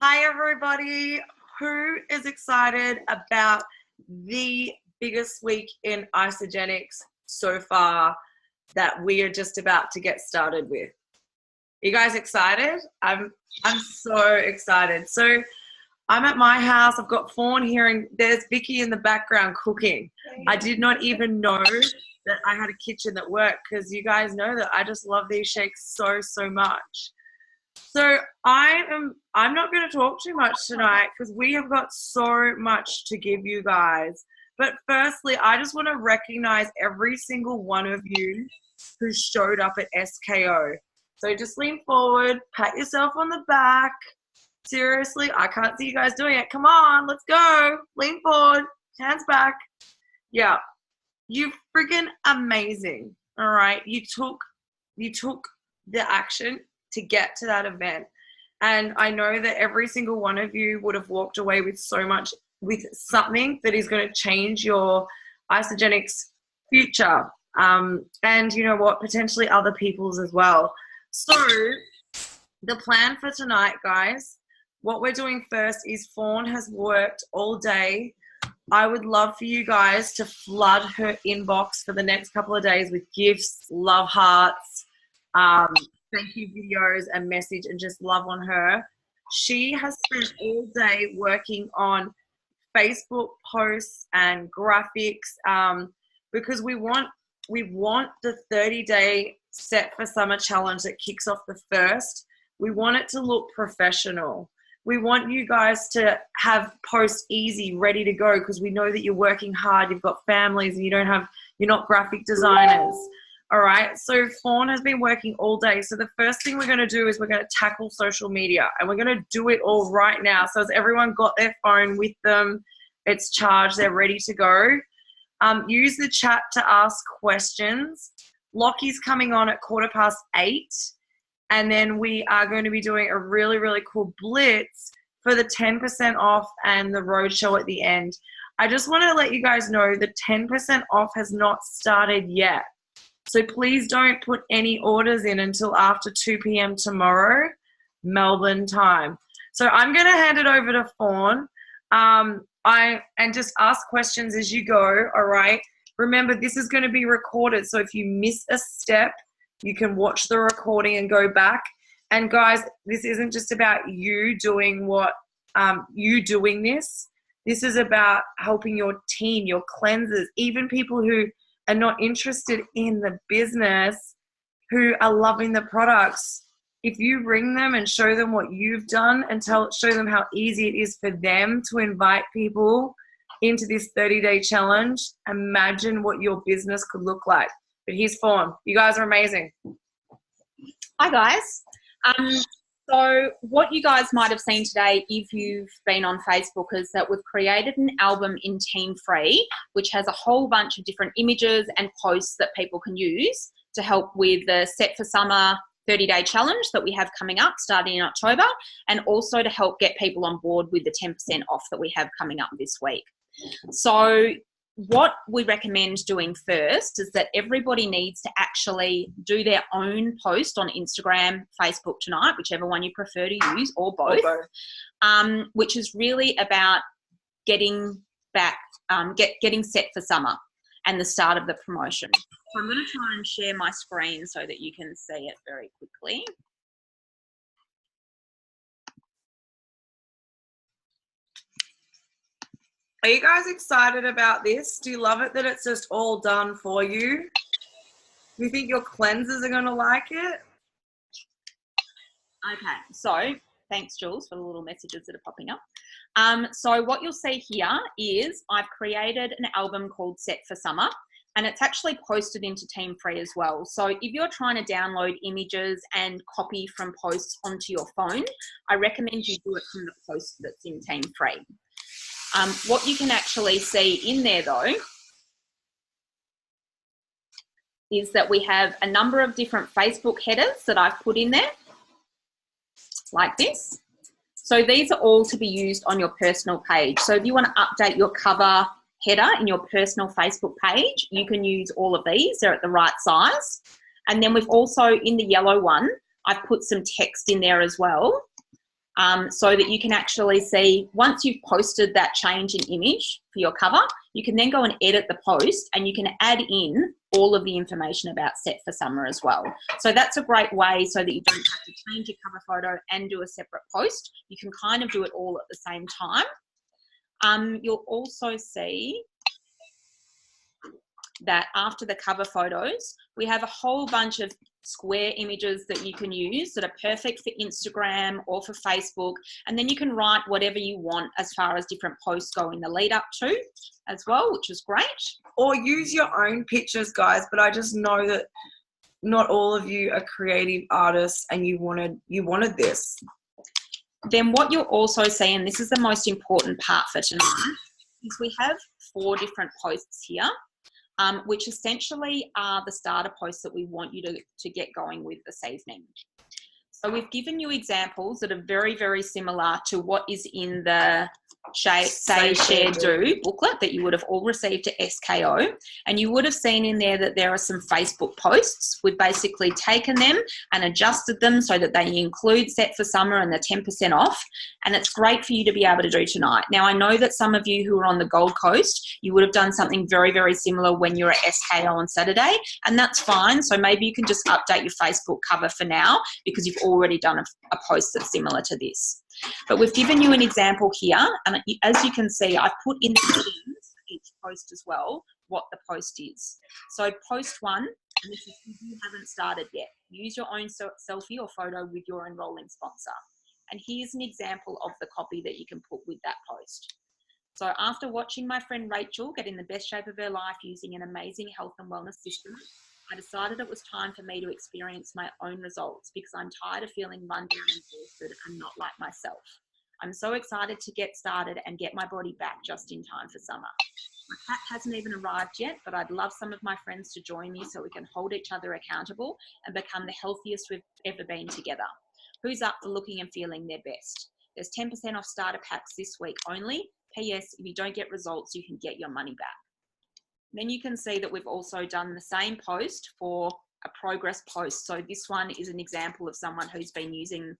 Hi, everybody. Who is excited about the biggest week in Isogenics so far that we are just about to get started with? You guys excited? I'm so excited. So I'm at my house. I've got Fawn here, and there's Vicky in the background cooking. I did not even know that I had a kitchen that worked, because you guys know that I just love these shakes so much. So I'm not going to talk too much tonight because we have got so much to give you guys. But firstly, I just want to recognize every single one of you who showed up at SKO. So just lean forward, pat yourself on the back. Seriously, I can't see you guys doing it. Come on, let's go. Lean forward, hands back. Yeah, you're freaking amazing. All right, you took the action to get to that event. And I know that every single one of you would have walked away with with something that is going to change your Isogenics future. And you know what, potentially other people's as well. So the plan for tonight, guys, what we're doing first is Fawn has worked all day. I would love for you guys to flood her inbox for the next couple of days with gifts, love hearts, thank you videos and message, and just love on her. She has spent all day working on Facebook posts and graphics, because we want the 30-day set for summer challenge that kicks off the 1st. We want it to look professional. We want you guys to have posts easy, ready to go, because we know that you're working hard, you've got families, and you're not graphic designers. All right, so Fawn has been working all day. So the first thing we're going to do is we're going to tackle social media, and we're going to do it all right now. So has everyone got their phone with them? It's charged, they're ready to go. Use the chat to ask questions. Lochi's coming on at 8:15, and then we are going to be doing a really cool blitz for the 10% off and the Roadshow at the end. I just want to let you guys know the 10% off has not started yet. So please don't put any orders in until after 2 p.m. tomorrow, Melbourne time. So I'm going to hand it over to Fawn, and just ask questions as you go, all right? Remember, this is going to be recorded, so if you miss a step, you can watch the recording and go back. And guys, this isn't just about you doing this. This is about helping your team, your cleansers, even people who are not interested in the business, who are loving the products. If you ring them and show them what you've done and show them how easy it is for them to invite people into this 30-day challenge, imagine what your business could look like. But here's Fawn. You guys are amazing. Hi, guys. So what you guys might have seen today, if you've been on Facebook, is that we've created an album in Team Free, which has a whole bunch of different images and posts that people can use to help with the Set for Summer 30-day challenge that we have coming up starting in October, and also to help get people on board with the 10% off that we have coming up this week. So what we recommend doing first is that everybody needs to actually do their own post on Instagram, Facebook tonight, whichever one you prefer to use, or both. Which is really about getting set for summer and the start of the promotion. So I'm going to try and share my screen so that you can see it very quickly. Are you guys excited about this? Do you love it that it's just all done for you? Do you think your cleansers are going to like it? Okay, so thanks, Jules, for the little messages that are popping up. So what you'll see here is I've created an album called Set for Summer, and it's actually posted into Team Free as well. So if you're trying to download images and copy from posts onto your phone, I recommend you do it from the post that's in Team Free. What you can actually see in there, though, is that we have a number of different Facebook headers that I've put in there, like this. So these are all to be used on your personal page. So if you want to update your cover header in your personal Facebook page, you can use all of these. They're at the right size. And then we've also, in the yellow one, I've put some text in there as well. so that you can actually see once you've posted that change in image for your cover, you can then go and edit the post and you can add in all of the information about Set for Summer as well. So that's a great way so that you don't have to change your cover photo and do a separate post. You can kind of do it all at the same time. You'll also see that after the cover photos, we have a whole bunch of square images that you can use that are perfect for Instagram or for Facebook. And then you can write whatever you want as far as different posts go in the lead up to as well, which is great. Or use your own pictures, guys. But I just know that not all of you are creative artists and you wanted this. Then what you'll also see, and this is the most important part for tonight, is we have 4 different posts here. Which essentially are the starter posts that we want you to get going with this evening. So we've given you examples that are very, very similar to what is in the Say, Share, Do booklet that you would have all received to SKO. And you would have seen in there that there are some Facebook posts. We've basically taken them and adjusted them so that they include Set for Summer and the 10% off. And it's great for you to be able to do tonight. Now, I know that some of you who are on the Gold Coast, you would have done something very, very similar when you were at SKO on Saturday, and that's fine. So maybe you can just update your Facebook cover for now because you've already done a post that's similar to this. But we've given you an example here, and as you can see, I've put in the headings for each post as well what the post is. So post 1, and this is if you haven't started yet, use your own selfie or photo with your enrolling sponsor. And here's an example of the copy that you can put with that post. So after watching my friend Rachel get in the best shape of her life using an amazing health and wellness system, I decided it was time for me to experience my own results because I'm tired of feeling run down and exhausted and not like myself. I'm so excited to get started and get my body back just in time for summer. My cat hasn't even arrived yet, but I'd love some of my friends to join me so we can hold each other accountable and become the healthiest we've ever been together. Who's up for looking and feeling their best? There's 10% off starter packs this week only. P.S. If you don't get results, you can get your money back. Then you can see that we've also done the same post for a progress post. So this one is an example of someone who's been using,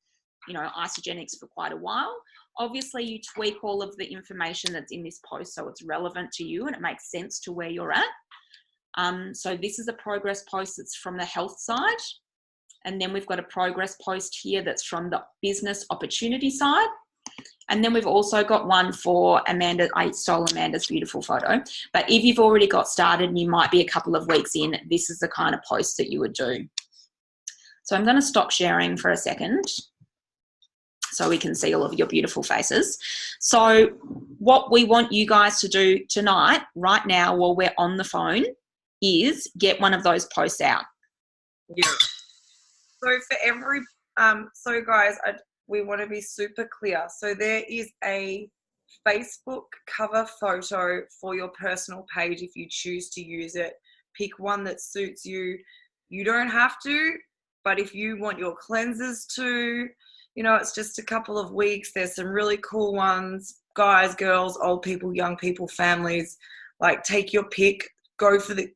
Isagenix for quite a while. Obviously, you tweak all of the information that's in this post so it's relevant to you and it makes sense to where you're at. So this is a progress post that's from the health side. And then we've got a progress post here that's from the business opportunity side. And then we've also got one for Amanda. I stole Amanda's beautiful photo. But if you've already got started and you might be a couple of weeks in, this is the kind of post that you would do. So I'm going to stop sharing for a second so we can see all of your beautiful faces. So what we want you guys to do tonight, right now, while we're on the phone, is get one of those posts out. Yeah. So for every, so guys, we want to be super clear. So there is a Facebook cover photo for your personal page if you choose to use it. Pick one that suits you. You don't have to, but if you want your cleansers to, it's just a couple of weeks. There's some really cool ones. Guys, girls, old people, young people, families, like take your pick, go for the,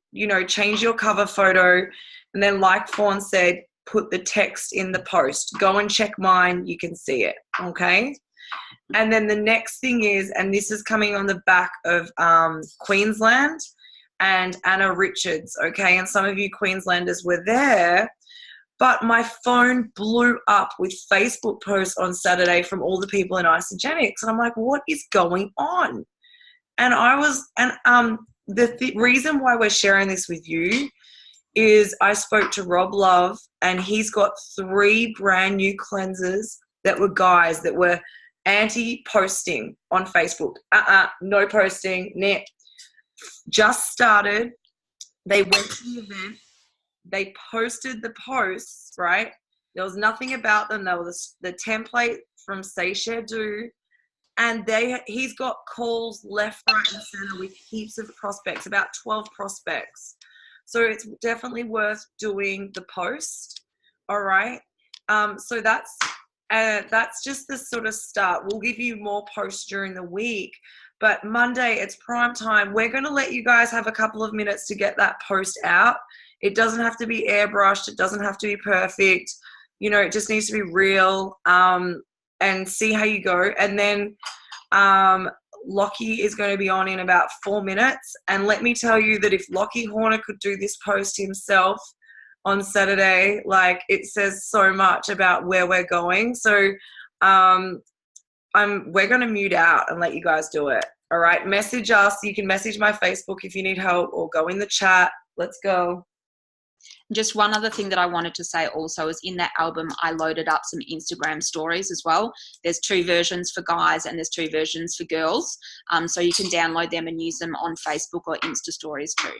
change your cover photo. And then like Fawn said, put the text in the post. Go and check mine. You can see it. Okay. And then the next thing is, and this is coming on the back of Queensland and Anna Richards. Okay. And some of you Queenslanders were there, but my phone blew up with Facebook posts on Saturday from all the people in Isagenix. And I'm like, what is going on? And the reason why we're sharing this with you is I spoke to Rob Love and he's got 3 brand new cleansers that were guys that were anti-posting on Facebook. No posting, nah. Just started. They went to the event. They posted the posts, right? There was nothing about them. There was the template from Say, Share, Do. And he's got calls left, right, and center with heaps of prospects, about 12 prospects. So it's definitely worth doing the post. All right. So that's just the sort of start. We'll give you more posts during the week, but Monday it's prime time. We're going to let you guys have a couple of minutes to get that post out. It doesn't have to be airbrushed. It doesn't have to be perfect. It just needs to be real. and see how you go. And then Lochi is going to be on in about 4 minutes. And let me tell you that if Lochi Horner could do this post himself on Saturday, like, it says so much about where we're going. So we're going to mute out and let you guys do it. All right. Message us. You can message my Facebook if you need help, or go in the chat. Let's go. Just one other thing that I wanted to say also is, in that album, I loaded up some Instagram stories as well. There's 2 versions for guys and there's 2 versions for girls. So you can download them and use them on Facebook or Insta stories too.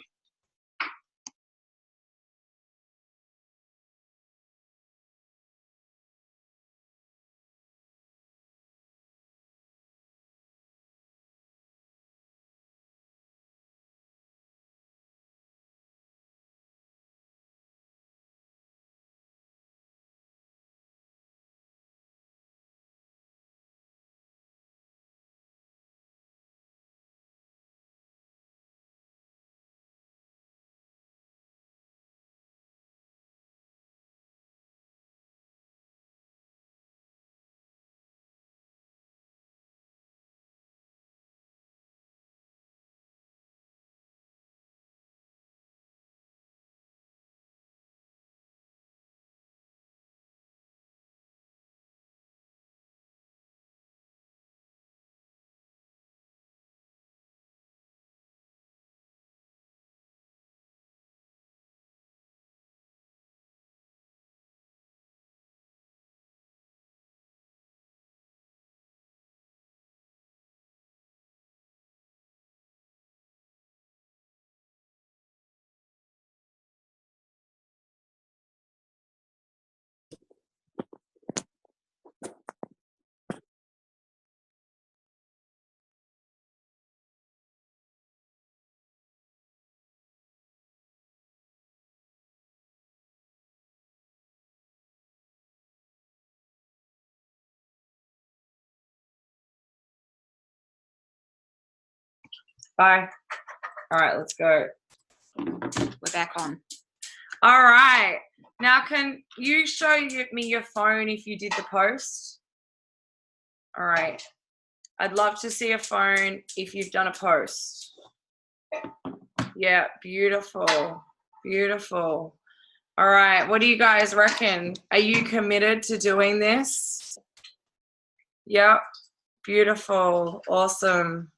Bye. All right, let's go. We're back on. All right. Now, can you show me your phone if you did the post? All right. I'd love to see a phone if you've done a post. Yeah, beautiful. Beautiful. All right. What do you guys reckon? Are you committed to doing this? Yep. Beautiful. Awesome.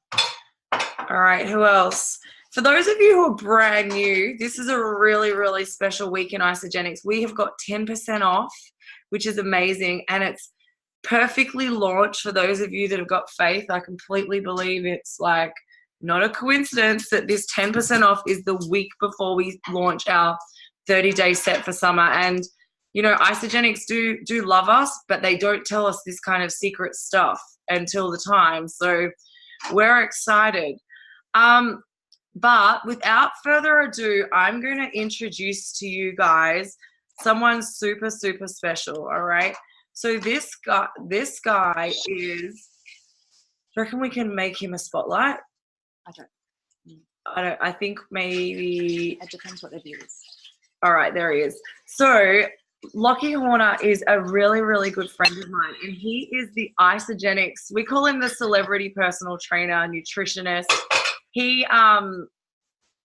All right. Who else? For those of you who are brand new, this is a really, really special week in Isagenix. We have got 10% off, which is amazing. And it's perfectly launched for those of you that have got faith. I completely believe it's like not a coincidence that this 10% off is the week before we launch our 30-day set for summer. And, you know, Isagenix do love us, but they don't tell us this kind of secret stuff until the time. So we're excited. But without further ado, I'm going to introduce to you guys someone super, super special, all right? So this guy is, do you reckon we can make him a spotlight? I think maybe. It depends what the view is. All right, there he is. So Lochi Horner is a really, really good friend of mine, and he is the Isagenix. We call him the celebrity personal trainer, nutritionist. He not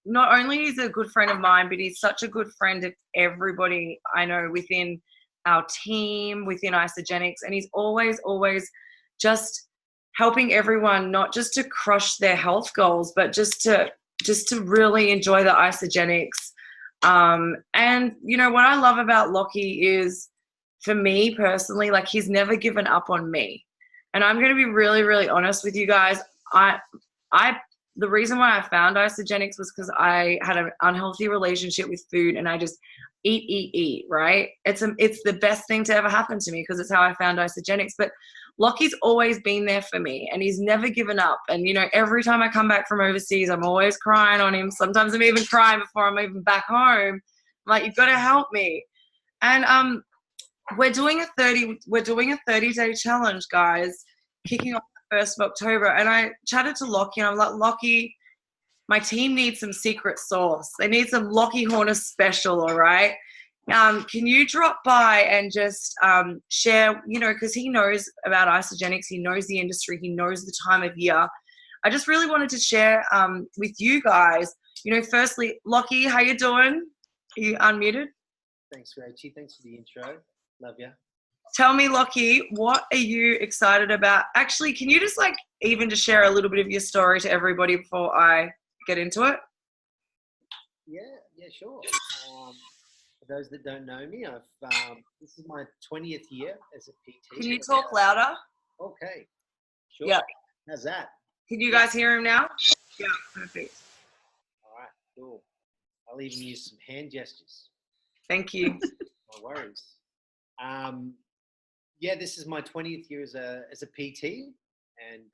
only is a good friend of mine, but he's such a good friend of everybody I know within our team, within Isagenix, and he's always just helping everyone not just to crush their health goals, but just to really enjoy the Isagenix. And you know what I love about Lochi is, for me personally, like, he's never given up on me. And I'm going to be really, really honest with you guys. The reason why I found Isagenix was because I had an unhealthy relationship with food, and I just eat, right? It's the best thing to ever happen to me, because it's how I found Isagenix. But Lochi's always been there for me, and he's never given up. And, you know, every time I come back from overseas, I'm always crying on him. Sometimes I'm even crying before I'm even back home. I'm like, you've got to help me. And we're doing a 30-day challenge, guys, kicking off the 1st of October. And I chatted to Lochi, and I'm like, Lochi, my team needs some secret sauce. They need some Lochi Horner special, all right? Can you drop by and just share, because he knows about Isogenics, he knows the industry, he knows the time of year. I just really wanted to share with you guys, firstly, Lochi, how you doing? Are you unmuted? Thanks, Roadshow. Thanks for the intro. Love you. Tell me, Lochi, what are you excited about? Actually, can you just even just share a little bit of your story to everybody before I get into it? Yeah, sure. For those that don't know me, this is my 20th year as a PT. Can you talk louder? Okay, sure. Yeah. How's that? Can you guys hear him now? Yeah, perfect. All right, cool. I'll even use some hand gestures. Thank you. No worries. Yeah, this is my 20th year as a PT and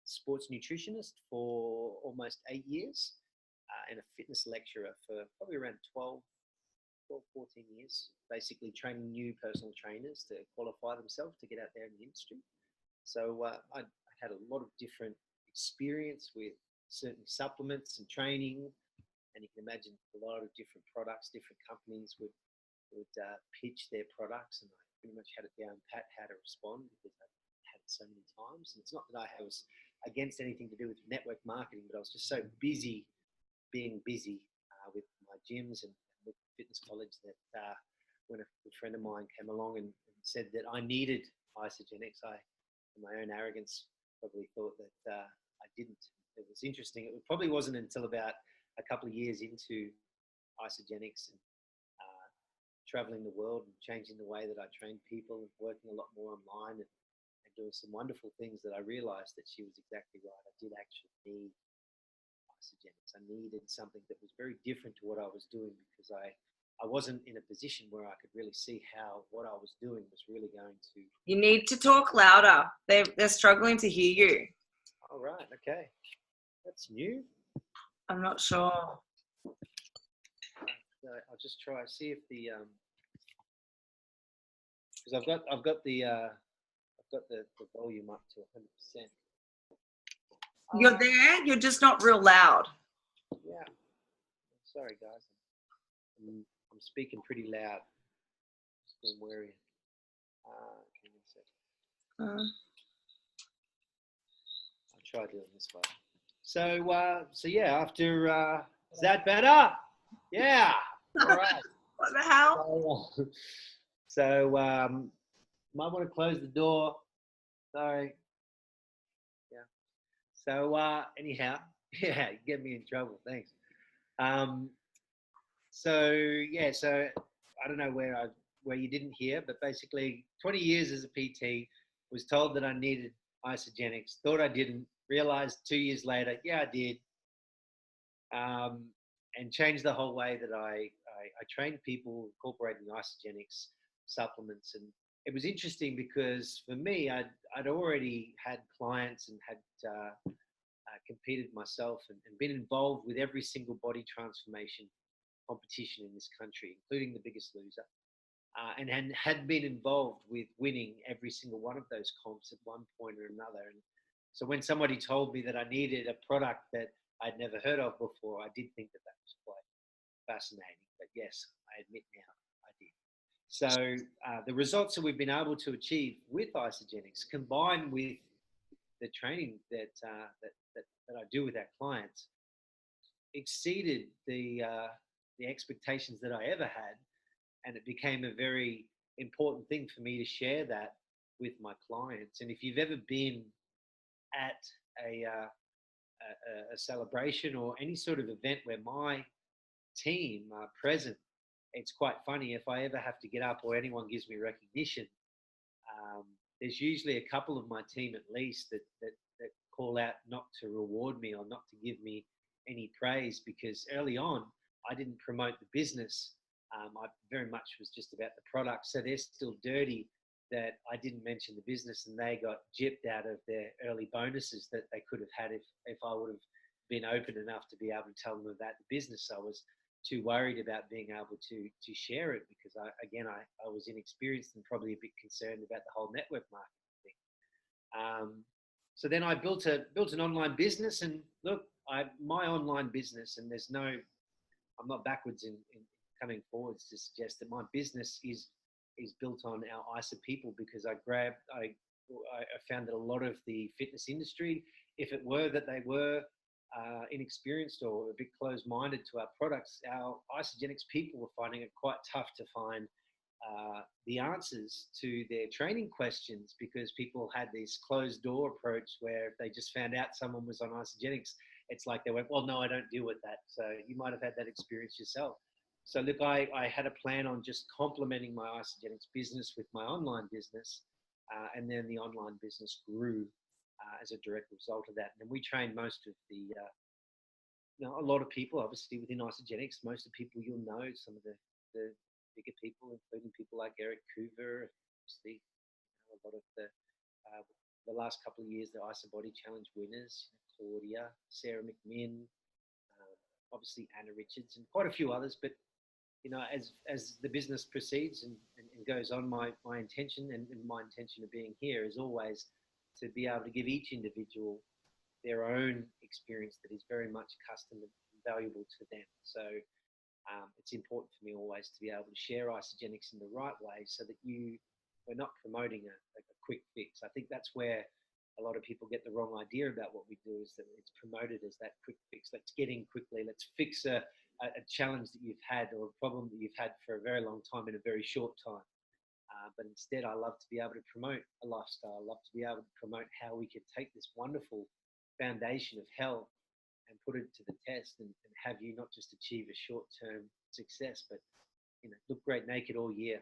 sports nutritionist for almost 8 years, and a fitness lecturer for probably around 12, 14 years, basically training new personal trainers to qualify themselves to get out there in the industry. So I had a lot of different experience with certain supplements and training, and you can imagine a lot of different products, different companies would pitch their products, and I pretty much had it down pat how to respond because I had it so many times. And it's not that I was against anything to do with network marketing, but I was just so busy being busy with my gyms and with fitness college that when a good friend of mine came along and said that I needed Isogenics, I, in my own arrogance, probably thought that I didn't. It was interesting. It probably wasn't until about a couple of years into Isogenics and traveling the world and changing the way that I trained people and working a lot more online and doing some wonderful things that I realized that she was exactly right. I did actually need Isogenics. I needed something that was very different to what I was doing because I wasn't in a position where I could really see how what I was doing was really going to. You need to talk louder. They're struggling to hear you. All right. Okay. That's new. I'm not sure. I'll just try see if the because I've got the volume up to 100%. You're there. You're just not real loud. Yeah. Sorry, guys. I'm speaking pretty loud. Just being wary. I'll try doing this one. So yeah. After is that better? Yeah. All right. What the hell? So might want to close the door. Sorry. Yeah. So anyhow, yeah, you get me in trouble. Thanks. So yeah, so I don't know where you didn't hear, but basically 20 years as a PT, was told that I needed Isogenics, thought I didn't, realized 2 years later, yeah, I did. And changed the whole way that I trained people incorporating Isogenics supplements. And it was interesting because for me, I'd already had clients and had competed myself and been involved with every single body transformation competition in this country, including The Biggest Loser, and had been involved with winning every single one of those comps at one point or another. And so when somebody told me that I needed a product that I'd never heard of before, I did think that was quite fascinating. But yes, I admit now I did. So the results that we've been able to achieve with Isogenics, combined with the training that I do with our clients, exceeded the expectations that I ever had, and it became a very important thing for me to share that with my clients. And if you've ever been at a celebration or any sort of event where my team are present, it's quite funny. If I ever have to get up or anyone gives me recognition, there's usually a couple of my team at least that call out not to reward me or not to give me any praise, because early on I didn't promote the business. I very much was just about the product. So they're still dirty that I didn't mention the business, and they got gypped out of their early bonuses that they could have had if I would have been open enough to be able to tell them about the business. I was too worried about being able to share it because I was inexperienced and probably a bit concerned about the whole network marketing thing. So then I built an online business, and look, my online business, and I'm not backwards in coming forward to suggest that my business is built on our ISA people, because I found that a lot of the fitness industry, if it were that they were inexperienced or a bit closed-minded to our products, our Isogenics people were finding it quite tough to find the answers to their training questions, because people had this closed door approach where if they just found out someone was on Isogenics, it's like they went, well, no, I don't deal with that. So you might have had that experience yourself. So look, I had a plan on just complementing my Isogenics business with my online business, and then the online business grew as a direct result of that. And we trained most of the, a lot of people, obviously within Isogenics, most of the people you'll know, some of the bigger people, including people like Eric Coover, obviously a lot of the last couple of years, the ISA Body Challenge winners, Claudia, Sarah McMinn, obviously Anna Richards, and quite a few others. But as the business proceeds and goes on, my intention and my intention of being here is always to be able to give each individual their own experience that is very much custom and valuable to them. So it's important for me always to be able to share Isogenics in the right way, so that we're not promoting a quick fix. I think that's where a lot of people get the wrong idea about what we do, is that it's promoted as that quick fix. Let's get in quickly. Let's fix a challenge that you've had, or a problem that you've had for a very long time in a very short time. But instead, I love to be able to promote a lifestyle. I love to be able to promote how we can take this wonderful foundation of health and put it to the test, and have you not just achieve a short-term success, but look great naked all year.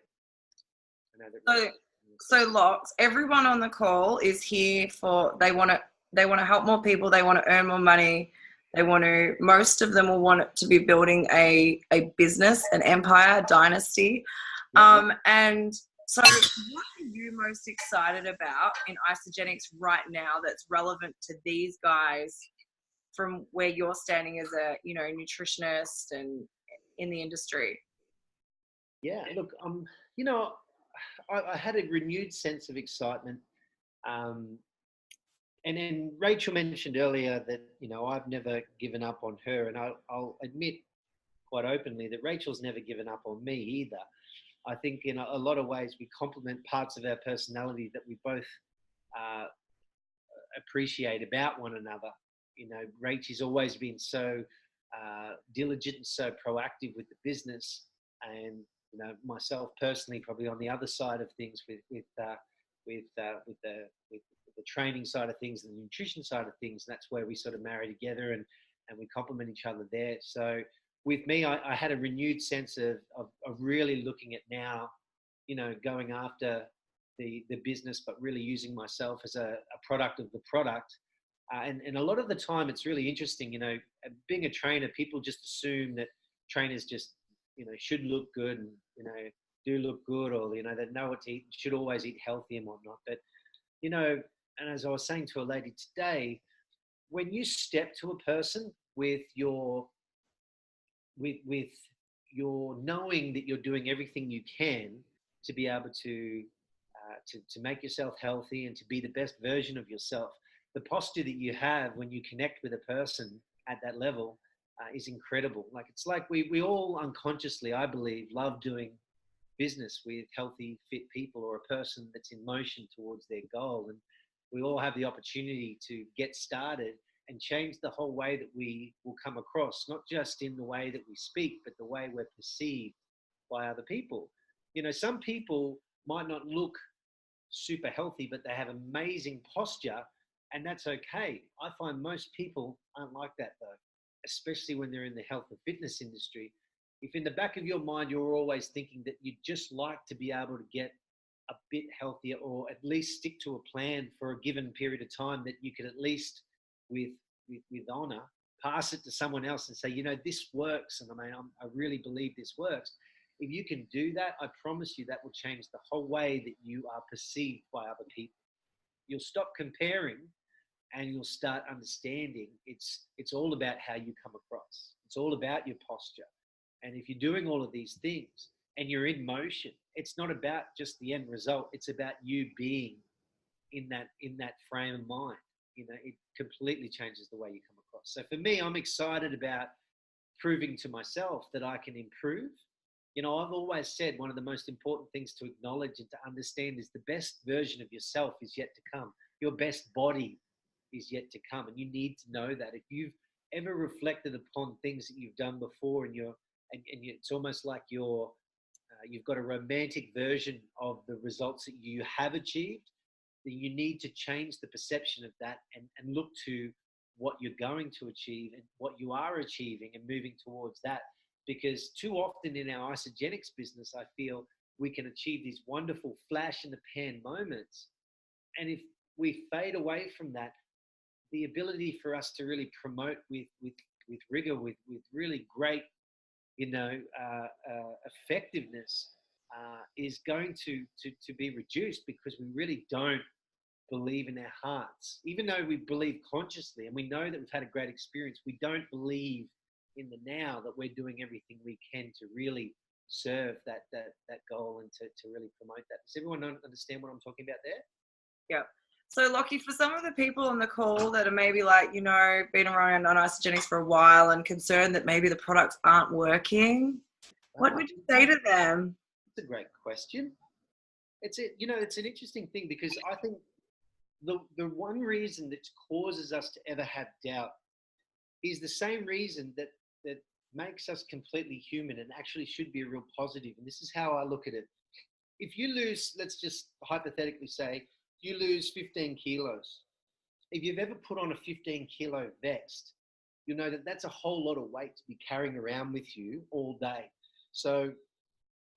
I know that. So Lox, everyone on the call is here for, they want to help more people, they want to earn more money, most of them will want it to be building a business, an empire, a dynasty. And so what are you most excited about in Isogenics right now that's relevant to these guys from where you're standing as a, nutritionist and in the industry? Yeah, look, I had a renewed sense of excitement. And then Rachel mentioned earlier that, I've never given up on her. And I'll admit quite openly that Rachel's never given up on me either. I think in a lot of ways we complement parts of our personality that we both appreciate about one another. Rachel's always been so diligent and so proactive with the business, and myself personally, probably on the other side of things with the training side of things and the nutrition side of things. That's where we sort of marry together, and we complement each other there. So with me, I had a renewed sense of really looking at now, going after the business, but really using myself as a product of the product. And a lot of the time, it's really interesting, being a trainer, people just assume that trainers just, should look good and, do look good, or, they know what to eat, should always eat healthy and whatnot. But, and as I was saying to a lady today, when you step to a person with your knowing that you're doing everything you can to be able to make yourself healthy and to be the best version of yourself, the posture that you have when you connect with a person at that level is incredible. Like, it's like we all unconsciously, I believe, love doing business with healthy, fit people, or a person that's in motion towards their goal. And we all have the opportunity to get started and change the whole way that we will come across, not just in the way that we speak, but the way we're perceived by other people. Some people might not look super healthy, but they have amazing posture, and that's okay. I find most people aren't like that, though, especially when they're in the health and fitness industry. If in the back of your mind, you're always thinking that you'd just like to be able to get a bit healthier, or at least stick to a plan for a given period of time that you could at least, with honor, pass it to someone else and say, this works. And I really believe this works. If you can do that, I promise you that will change the whole way that you are perceived by other people. You'll stop comparing, and you'll start understanding it's all about how you come across. It's all about your posture. And if you're doing all of these things and you're in motion, it's not about just the end result. It's about you being in that frame of mind. It completely changes the way you come across. So for me, I'm excited about proving to myself that I can improve You know, I've always said one of the most important things to acknowledge and to understand is the best version of yourself is yet to come. Your best body is yet to come. And you need to know that. If you've ever reflected upon things that you've done before it's almost like you've got a romantic version of the results that you have achieved, then you need to change the perception of that and look to what you're going to achieve and what you are achieving and moving towards that. Because too often in our isogenics business, I feel we can achieve these wonderful flash in the pan moments. And if we fade away from that, the ability for us to really promote with rigor, with really great, effectiveness is going to be reduced, because we really don't believe in our hearts. Even though we believe consciously and we know that we've had a great experience, we don't believe in the now that we're doing everything we can to really serve that goal and to really promote that. Does everyone understand what I'm talking about there? Yeah. So, Lochi, for some of the people on the call that are maybe like, been around on isogenics for a while and concerned that maybe the products aren't working, what would you say to them? It's a great question. It's an interesting thing, because I think the one reason that causes us to ever have doubt is the same reason that makes us completely human and actually should be a real positive. And this is how I look at it. If you lose, let's just hypothetically say, you lose 15 kilos. If you've ever put on a 15-kilo vest, you'll know that that's a whole lot of weight to be carrying around with you all day. So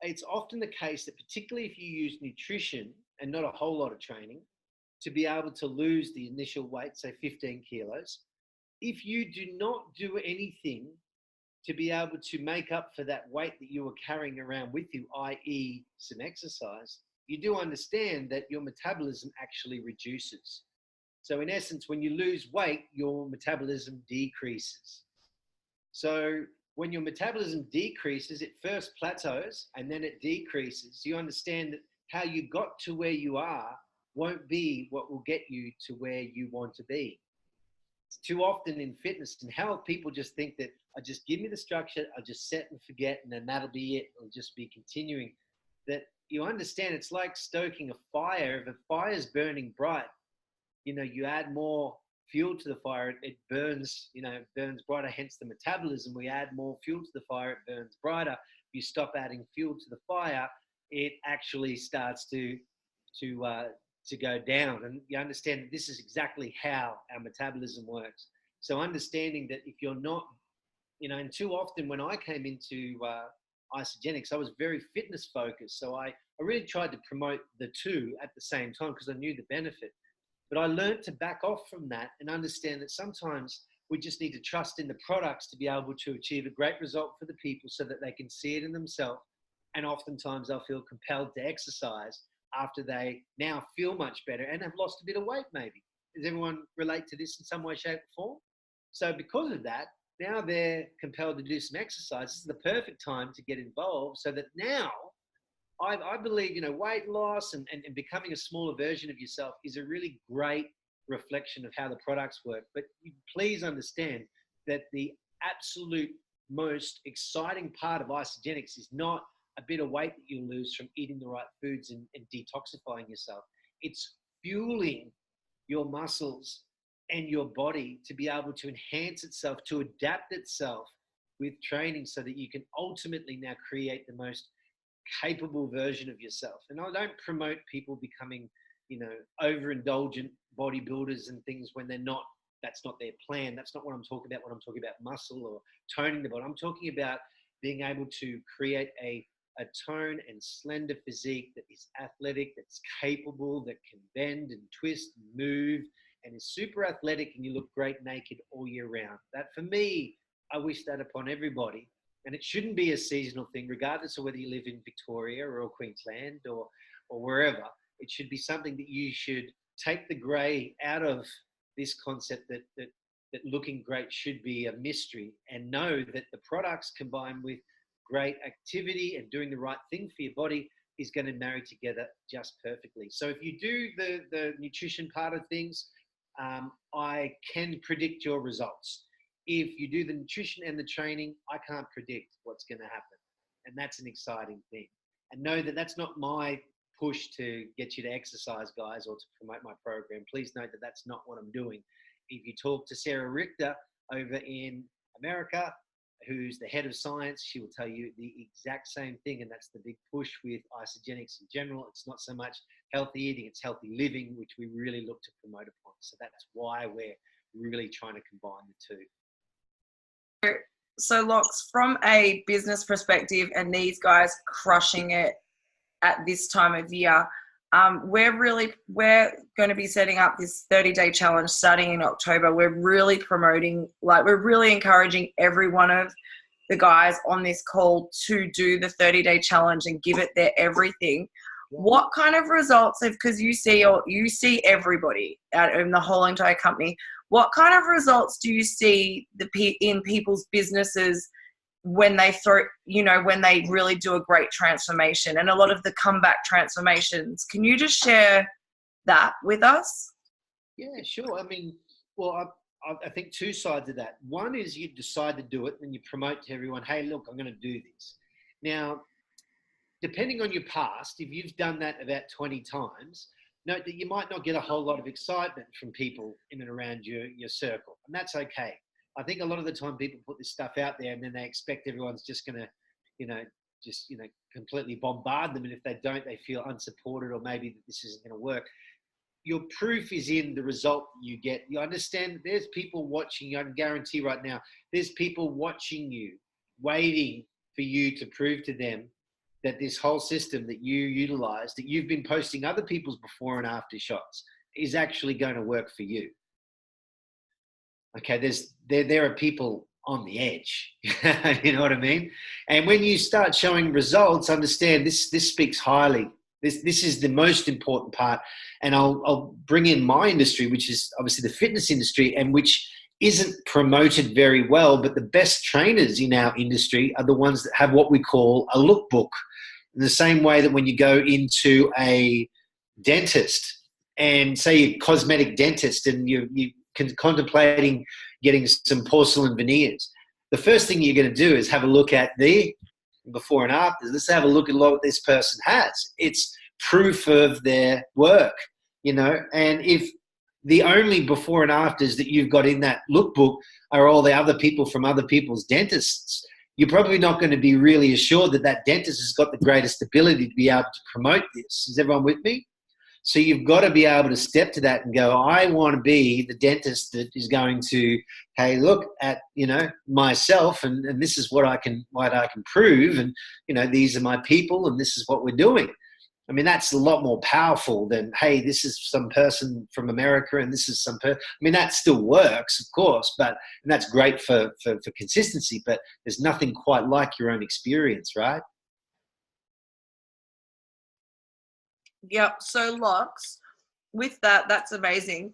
it's often the case that, particularly if you use nutrition and not a whole lot of training, to be able to lose the initial weight, say 15 kilos, if you do not do anything to be able to make up for that weight that you were carrying around with you, i.e. some exercise, you do understand that your metabolism actually reduces. So in essence, when you lose weight, your metabolism decreases. So when your metabolism decreases, it first plateaus and then it decreases. You understand that how you got to where you are won't be what will get you to where you want to be. Too often in fitness and health, people just think that I just give me the structure, I'll just set and forget, and then that'll be it. It'll just be continuing. That you understand, it's like stoking a fire. If a fire's burning bright, you add more fuel to the fire, it burns, burns brighter, hence the metabolism. We add more fuel to the fire, it burns brighter. If you stop adding fuel to the fire, it actually starts to go down. And you understand that this is exactly how our metabolism works. So understanding that if you're not, and too often when I came into isogenics, I was very fitness focused. So I really tried to promote the two at the same time because I knew the benefit. But I learned to back off from that and understand that sometimes we just need to trust in the products to be able to achieve a great result for the people so that they can see it in themselves. And oftentimes they'll feel compelled to exercise after they now feel much better and have lost a bit of weight maybe. Does everyone relate to this in some way, shape, or form? So because of that, now they're compelled to do some exercise. This is the perfect time to get involved so that now I believe, weight loss and becoming a smaller version of yourself is a really great reflection of how the products work. But please understand that the absolute most exciting part of isogenics is not a bit of weight that you lose from eating the right foods and detoxifying yourself. It's fueling your muscles and your body to be able to enhance itself, to adapt itself with training so that you can ultimately now create the most capable version of yourself. And I don't promote people becoming, overindulgent bodybuilders and things when they're not, that's not their plan. That's not what I'm talking about when I'm talking about muscle or toning the body. I'm talking about being able to create a tone and slender physique that is athletic, that's capable, that can bend and twist and move, and is super athletic, and you look great naked all year round. That, for me, I wish that upon everybody. And it shouldn't be a seasonal thing, regardless of whether you live in Victoria or Queensland or wherever. It should be something that you should take the grey out of this concept that looking great should be a mystery, and know that the products combined with great activity and doing the right thing for your body is going to marry together just perfectly. So if you do the nutrition part of things, I can predict your results. If you do the nutrition and the training, I can't predict what's going to happen. And that's an exciting thing. And know that that's not my push to get you to exercise, guys, or to promote my program. Please note that that's not what I'm doing. If you talk to Sarah Richter over in America, who's the head of science, she will tell you the exact same thing. And that's the big push with isogenics in general. It's not so much healthy eating, it's healthy living, which we really look to promote upon. So that's why we're really trying to combine the two. So, Lox, from a business perspective, and these guys crushing it at this time of year, we're going to be setting up this 30-day challenge starting in October. We're really promoting, we're really encouraging every one of the guys on this call to do the 30-day challenge and give it their everything. Yeah. What kind of results, because you see everybody in the whole entire company, what kind of results do you see in people's businesses when they when they really do a great transformation and a lot of the comeback transformations? Can you just share that with us? Yeah, sure. I mean, well, I think two sides of that. One is you decide to do it and you promote to everyone, hey, look, I'm going to do this. Now, depending on your past, if you've done that about 20 times, note that you might not get a whole lot of excitement from people in and around your circle, and that's okay. I think a lot of the time people put this stuff out there and then they expect everyone's just going to, completely bombard them. And if they don't, they feel unsupported or maybe that this isn't going to work. Your proof is in the result you get. You understand that there's people watching you. I can guarantee right now, there's people watching you, waiting for you to prove to them that this whole system that you utilize, that you've been posting other people's before and after shots, is actually going to work for you. Okay, there are people on the edge, you know what I mean? And when you start showing results, understand this speaks highly. This is the most important part. And I'll bring in my industry, which is obviously the fitness industry, and which isn't promoted very well, but the best trainers in our industry are the ones that have what we call a lookbook. In the same way that when you go into a dentist and say you're a cosmetic dentist and you're contemplating getting some porcelain veneers, the first thing you're going to do is have a look at the before and after. Let's have a look at what this person has. It's proof of their work, and if the only before and afters that you've got in that lookbook are all the other people from other people's dentists, you're probably not going to be really assured that that dentist has got the greatest ability to be able to promote this. Is everyone with me? So you've got to be able to step to that and go, I want to be the dentist that is going to, hey, look at, myself and this is what I can prove. And, these are my people and this is what we're doing. I mean, that's a lot more powerful than, hey, this is some person from America and this is some person. I mean, that still works, of course, and that's great for consistency, but there's nothing quite like your own experience, right? Yep. So, Lox, with that's amazing.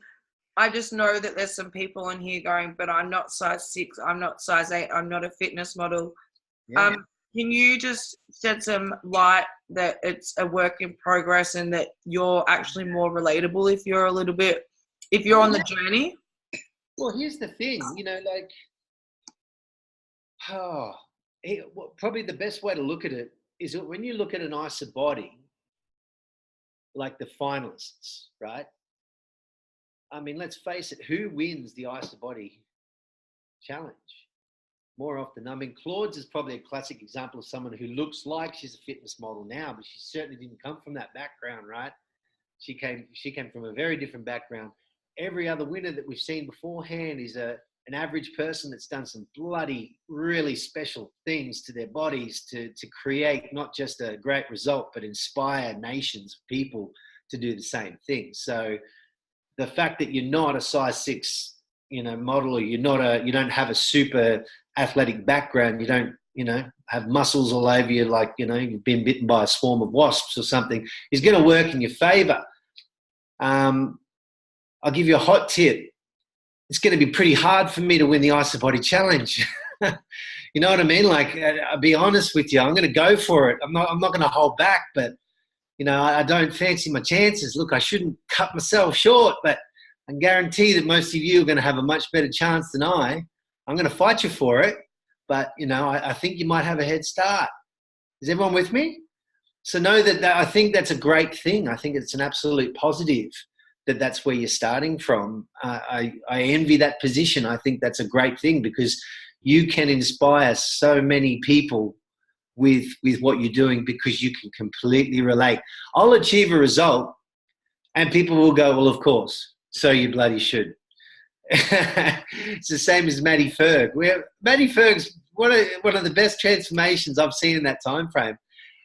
I just know that there's some people in here going, but I'm not size 6, I'm not size 8, I'm not a fitness model. Yeah. Can you just shed some light that it's a work in progress and that you're actually more relatable if you're on the journey? Well, here's the thing, probably the best way to look at it is that when you look at an ISA body, like the finalists, right? I mean, let's face it, who wins the ISA body challenge? More often, I mean, Claude's is probably a classic example of someone who looks like she's a fitness model now, but she certainly didn't come from that background, right? She came from a very different background. Every other winner that we've seen beforehand is an average person that's done some bloody, really special things to their bodies to create not just a great result, but inspire nations, people to do the same thing. So the fact that you're not a size 6, model, or you don't have a super athletic background, you don't, have muscles all over you, like, you've been bitten by a swarm of wasps or something, is going to work in your favor. I'll give you a hot tip. It's going to be pretty hard for me to win the ISA body challenge. You know what I mean? Like, I'll be honest with you. I'm going to go for it. I'm not going to hold back, but, I don't fancy my chances. Look, I shouldn't cut myself short, but I can guarantee that most of you are going to have a much better chance than I. I'm going to fight you for it, but, I think you might have a head start. Is everyone with me? So know that I think that's a great thing. I think it's an absolute positive that that's where you're starting from. I envy that position. I think that's a great thing because you can inspire so many people with what you're doing because you can completely relate. I'll achieve a result and people will go, well, of course, so you bloody should. It's the same as Matty Ferg. Matty Ferg's one of the best transformations I've seen in that time frame.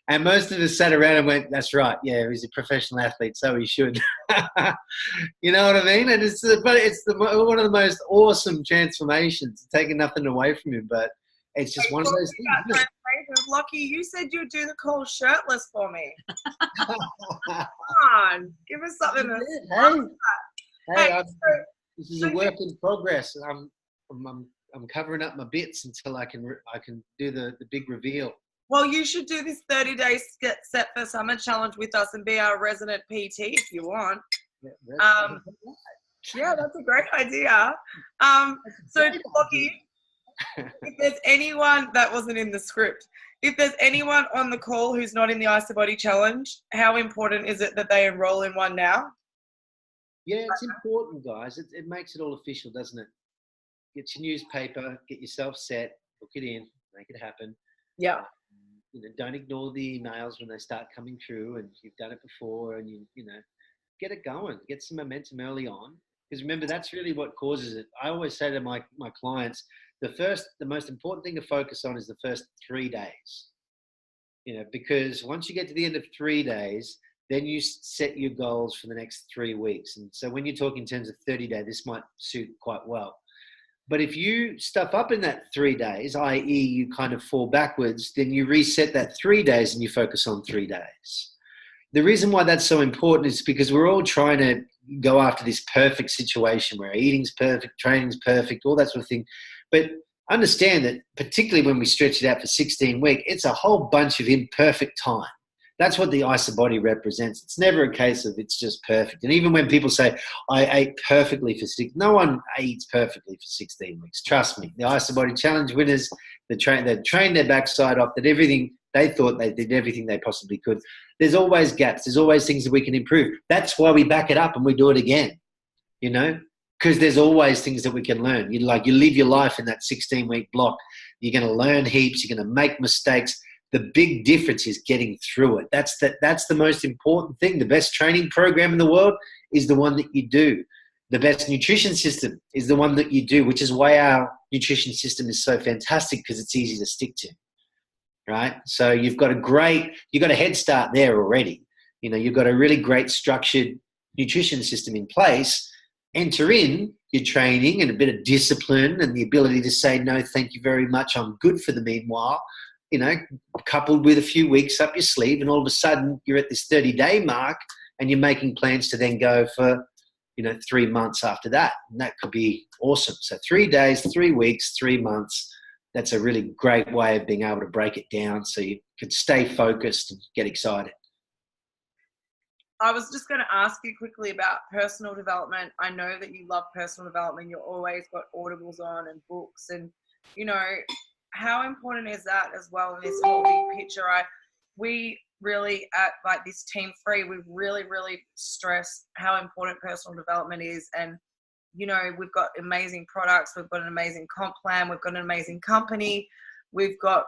And most of us sat around and went, that's right, yeah, he's a professional athlete, so he should. You know what I mean? And it's one of the most awesome transformations, taking nothing away from him, but it's just one of those things. Lochi, you said you'd do the call shirtless for me. Come on, give us something. This is a work in progress. I'm covering up my bits until I can do the big reveal. Well, you should do this 30-day set for summer challenge with us and be our resident PT if you want. Yeah, that's a great idea. So, Lochi, if there's anyone that wasn't in the script, if there's anyone on the call who's not in the IsaBody challenge, how important is it that they enroll in one now? Yeah, it's important, guys. It makes it all official, doesn't it? Get your newspaper, get yourself set, book it in, make it happen. Yeah. Don't ignore the emails when they start coming through and you've done it before, and you get it going, get some momentum early on. Because remember, that's really what causes it. I always say to my clients, the most important thing to focus on is the first 3 days. Because once you get to the end of 3 days, then you set your goals for the next 3 weeks. And so when you talk in terms of 30-day, this might suit quite well. But if you stuff up in that 3 days, i.e. you kind of fall backwards, then you reset that 3 days and you focus on 3 days. The reason why that's so important is because we're all trying to go after this perfect situation where eating's perfect, training's perfect, all that sort of thing. But understand that particularly when we stretch it out for 16 weeks, it's a whole bunch of imperfect time. That's what the IsaBody represents. It's never a case of it's just perfect. And even when people say, I ate perfectly for no one eats perfectly for 16 weeks. Trust me. The IsaBody Challenge winners, they trained their backside off, that everything, they thought they did everything they possibly could. There's always gaps. There's always things that we can improve. That's why we back it up and we do it again, because there's always things that we can learn. You live your life in that 16-week block. You're going to learn heaps. You're going to make mistakes. The big difference is getting through it. That's the most important thing. The best training program in the world is the one that you do. The best nutrition system is the one that you do, which is why our nutrition system is so fantastic, because it's easy to stick to, right? So you've got a head start there already. You've got a really great structured nutrition system in place. Enter in your training and a bit of discipline and the ability to say, no, thank you very much, I'm good for the meanwhile. Coupled with a few weeks up your sleeve, and all of a sudden you're at this 30-day mark and you're making plans to then go for, 3 months after that. And that could be awesome. So 3 days, 3 weeks, 3 months, that's a really great way of being able to break it down so you can stay focused and get excited. I was just going to ask you quickly about personal development. I know that you love personal development. You've always got audibles on and books, and, how important is that as well in this whole big picture? We really at this Team Free, we really, really stress how important personal development is. And, we've got amazing products. We've got an amazing comp plan. We've got an amazing company. We've got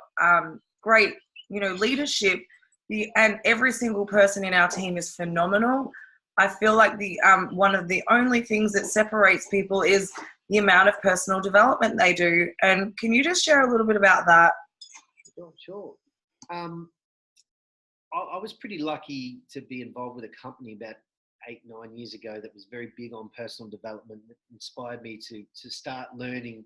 great, leadership. And every single person in our team is phenomenal. I feel like one of the only things that separates people is the amount of personal development they do. And can you just share a little bit about that? Sure. I was pretty lucky to be involved with a company about 8-9 years ago that was very big on personal development. That inspired me to start learning,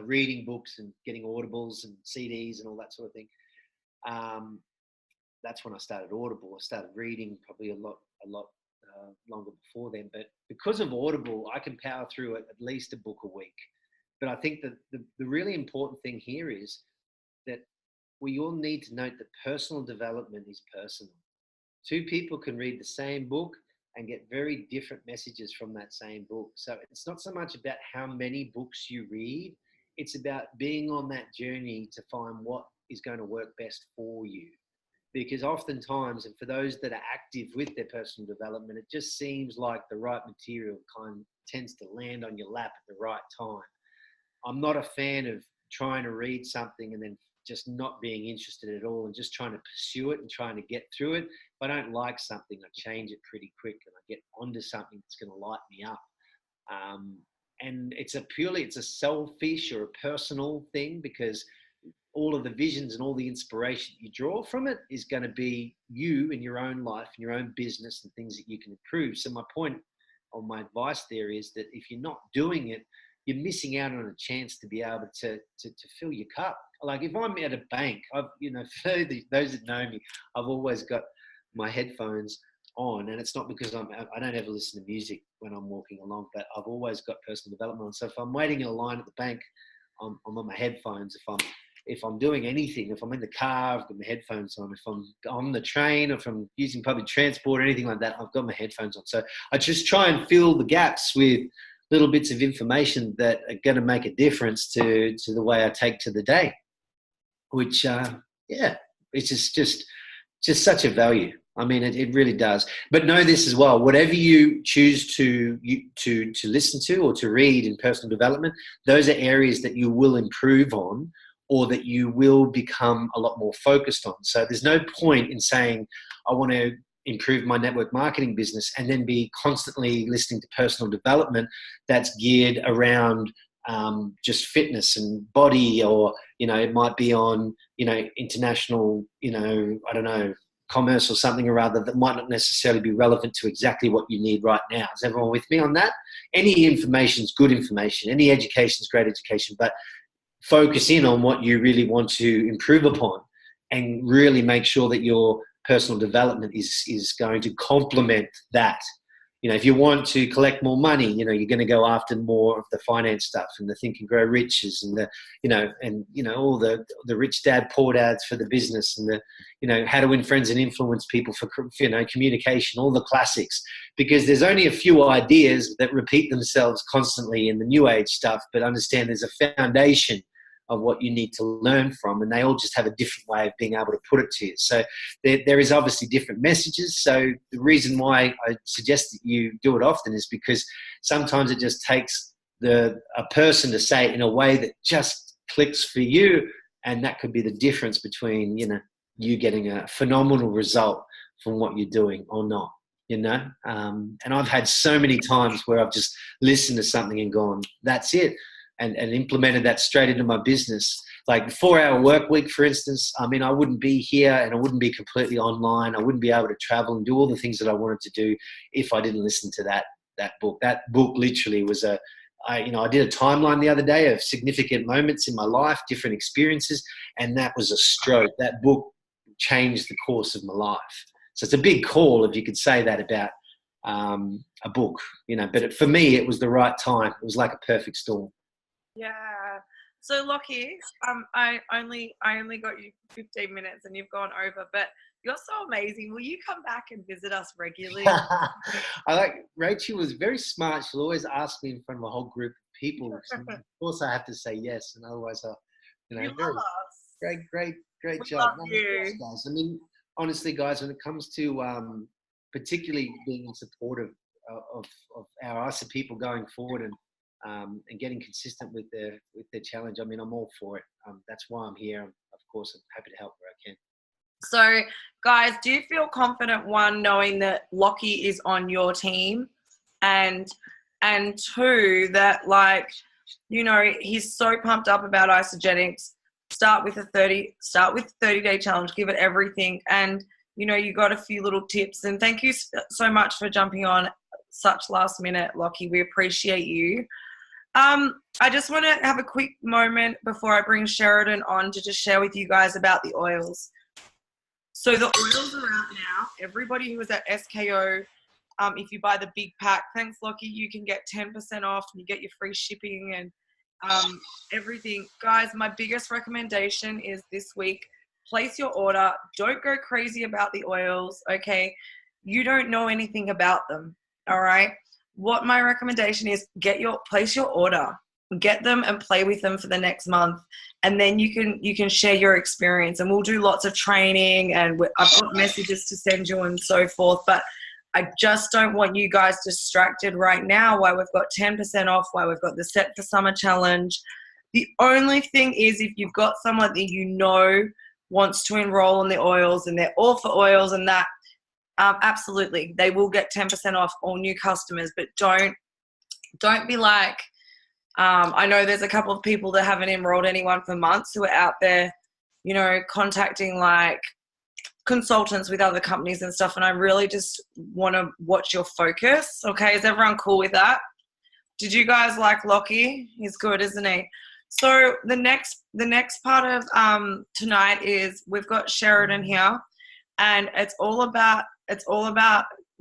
reading books and getting audibles and CDs and all that sort of thing. That's when I started Audible. I started reading probably a lot longer before then. But because of Audible, I can power through at least a book a week. But I think that the really important thing here is that we all need to note that personal development is personal. Two people can read the same book and get very different messages from that same book. So it's not so much about how many books you read. It's about being on that journey to find what is going to work best for you. Because oftentimes, and for those that are active with their personal development, it just seems like the right material tends to land on your lap at the right time. I'm not a fan of trying to read something and then just not being interested at all and just trying to pursue it and trying to get through it. If I don't like something, I change it pretty quick and I get onto something that's going to light me up. And it's a selfish or a personal thing, because all of the visions and all the inspiration you draw from it is going to be you in your own life and your own business and things that you can improve. So my point, or my advice there, is that if you're not doing it, you're missing out on a chance to be able to fill your cup. Like if I'm at a bank, for those that know me, I've always got my headphones on, and it's not because I don't ever listen to music when I'm walking along, but I've always got personal development on. So if I'm waiting in a line at the bank, I'm on my headphones. If I'm doing anything, if I'm in the car, I've got my headphones on. If I'm on the train, or if I'm using public transport or anything like that, I've got my headphones on. So I just try and fill the gaps with little bits of information that are going to make a difference to the way I take to the day, which, it's just such a value. I mean, it really does. But know this as well: whatever you choose to listen to or to read in personal development, those are areas that you will improve on, or that you will become a lot more focused on. So there's no point in saying, I want to improve my network marketing business and then be constantly listening to personal development that's geared around just fitness and body, or, it might be on, international, I don't know, commerce or something or other that might not necessarily be relevant to exactly what you need right now. Is everyone with me on that? Any information is good information. Any education is great education, but focus in on what you really want to improve upon and really make sure that your personal development is going to complement that. If you want to collect more money, you're going to go after more of the finance stuff and the Think and Grow Riches and all the Rich Dad, Poor Dads for the business, and the, how to win friends and influence people for, communication, all the classics, because there's only a few ideas that repeat themselves constantly in the new age stuff, but understand there's a foundation of what you need to learn from, and they all just have a different way of being able to put it to you. So there is obviously different messages. So the reason why I suggest that you do it often is because sometimes it just takes a person to say it in a way that just clicks for you, and that could be the difference between you getting a phenomenal result from what you're doing or not. And I've had so many times where I've just listened to something and gone, that's it. And implemented that straight into my business. Like the 4-hour work week, for instance, I mean, I wouldn't be here and I wouldn't be completely online. I wouldn't be able to travel and do all the things that I wanted to do if I didn't listen to that book. That book literally was I did a timeline the other day of significant moments in my life, different experiences, and that was a stroke. That book changed the course of my life. So it's a big call, if you could say that about a book, but for me, it was the right time. It was like a perfect storm. Yeah. So Lochi, I only got you 15 minutes and you've gone over, but you're so amazing. Will you come back and visit us regularly? Rachel was very smart. She'll always ask me in front of a whole group of people. So of course I have to say yes, and otherwise You love us. Great We job. love you. Guys. I mean, honestly, guys, when it comes to particularly being in support of our ISA people going forward and getting consistent with their challenge, I mean, I'm all for it. That's why I'm here. Of course, I'm happy to help where I can. So, guys, do you feel confident, one, knowing that Lochi is on your team, and two, that he's so pumped up about isogenics. Start with a 30-day challenge. Give it everything, and you got a few little tips. And thank you so much for jumping on such last minute, Lochi. We appreciate you. I just want to have a quick moment before I bring Sheridan on to just share with you guys about the oils. So the oils are out now. Everybody who was at SKO, if you buy the big pack, thanks Lochi, you can get 10% off and you get your free shipping and everything. Guys, my biggest recommendation is this week, place your order. Don't go crazy about the oils, okay? You don't know anything about them, all right? What my recommendation is, place your order. get them and play with them for the next month, and then you can share your experience, and we'll do lots of training, and I've got messages to send you and so forth. But I just don't want you guys distracted right now while we've got 10% off, while we've got the Set for Summer challenge. The only thing is, if you've got someone that you know wants to enroll in the oils and they're all for oils and that, absolutely, they will get 10% off all new customers. But don't be like, I know there's a couple of people that haven't enrolled anyone for months who are out there, you know, contacting like consultants with other companies and stuff, and I really just want to watch your focus. Okay, is everyone cool with that? Did you guys like Lochi? He's good, isn't he? So the next part of tonight is we've got Sheridan here, and it's all about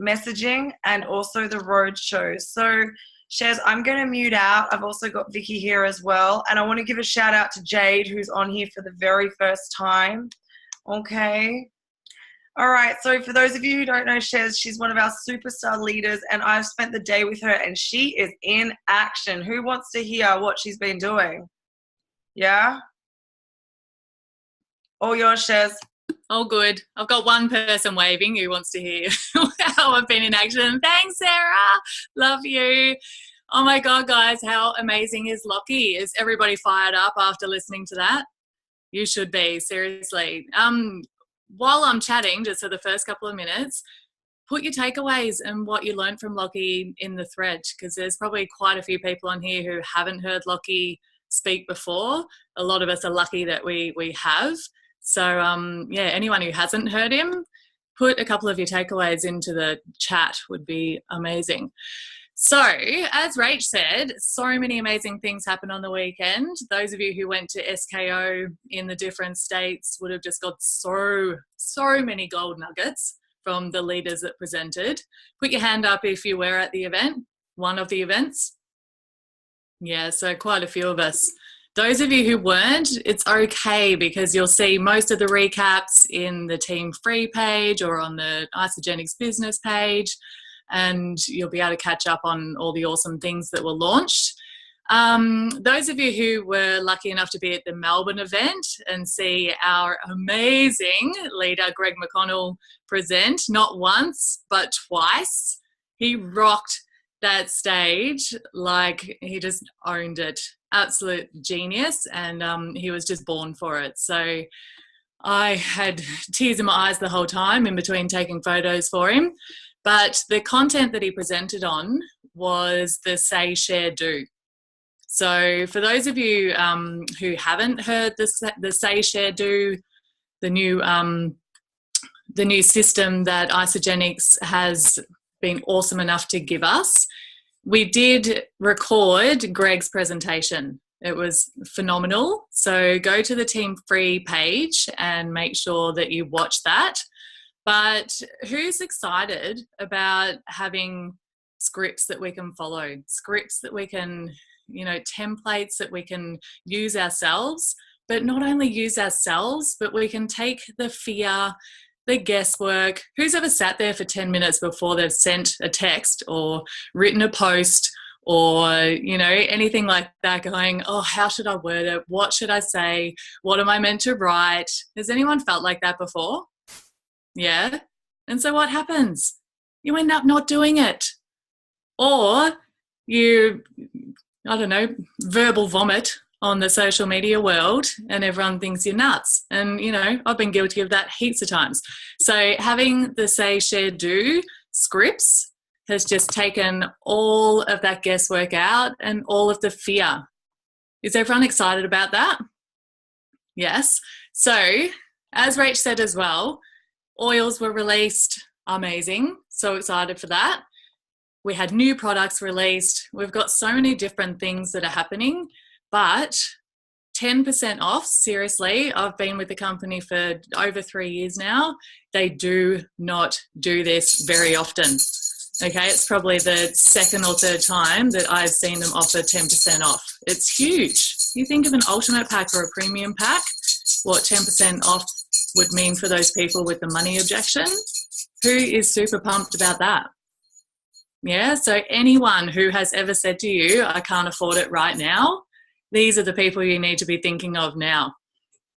messaging and also the Roadshow. So Shez, I'm going to mute out. I've also got Vicky here as well, and I want to give a shout out to Jade, who's on here for the very first time. Okay. All right, so for those of you who don't know Shez, she's one of our superstar leaders, and I've spent the day with her, and she is in action. Who wants to hear what she's been doing? Yeah? All yours, Shez. Oh, good. I've got one person waving who wants to hear how I've been in action. Thanks, Sarah. Love you. Oh, my God, guys, how amazing is Lochi? Is everybody fired up after listening to that? You should be, seriously. While I'm chatting, just for the first couple of minutes, put your takeaways and what you learned from Lochi in the thread, because there's probably quite a few people on here who haven't heard Lochi speak before. A lot of us are lucky that we have. So, yeah, anyone who hasn't heard him, put a couple of your takeaways into the chat would be amazing. So, as Rach said, so many amazing things happened on the weekend. Those of you who went to SKO in the different states would have just got so many gold nuggets from the leaders that presented. Put your hand up if you were at the event, one of the events. Yeah, so quite a few of us. Those of you who weren't, it's okay, because you'll see most of the recaps in the Team Free page or on the Isogenics business page, and you'll be able to catch up on all the awesome things that were launched. Those of you who were lucky enough to be at the Melbourne event and see our amazing leader, Greg McConnell, present, not once, but twice. He rocked that stage like he just owned it. Absolute genius, and he was just born for it. So I had tears in my eyes the whole time in between taking photos for him. But the content that he presented on was the Say, Share, Do. So for those of you who haven't heard the Say, Share, Do, the new system that Isogenics has been awesome enough to give us, we did record Greg's presentation. It was phenomenal. So go to the Team Free page and make sure that you watch that. But who's excited about having scripts that we can follow, scripts that we can, you know, templates that we can use ourselves, but not only use ourselves, but we can take the fear, the guesswork. Who's ever sat there for 10 minutes before they've sent a text or written a post or, you know, anything like that, going, oh, how should I word it? What should I say? What am I meant to write? Has anyone felt like that before? Yeah. And so what happens? You end up not doing it. Or you, I don't know, verbal vomit on the social media world and everyone thinks you're nuts. And, you know, I've been guilty of that heaps of times. So having the Say, Share, Do scripts has just taken all of that guesswork out and all of the fear. Is everyone excited about that? Yes. So as Rach said as well, oils were released. Amazing. So excited for that. We had new products released. We've got so many different things that are happening, but 10% off, seriously, I've been with the company for over 3 years now. They do not do this very often. Okay, it's probably the second or third time that I've seen them offer 10% off. It's huge. You think of an ultimate pack or a premium pack, what 10% off would mean for those people with the money objection. Who is super pumped about that? Yeah, so anyone who has ever said to you, I can't afford it right now, these are the people you need to be thinking of now.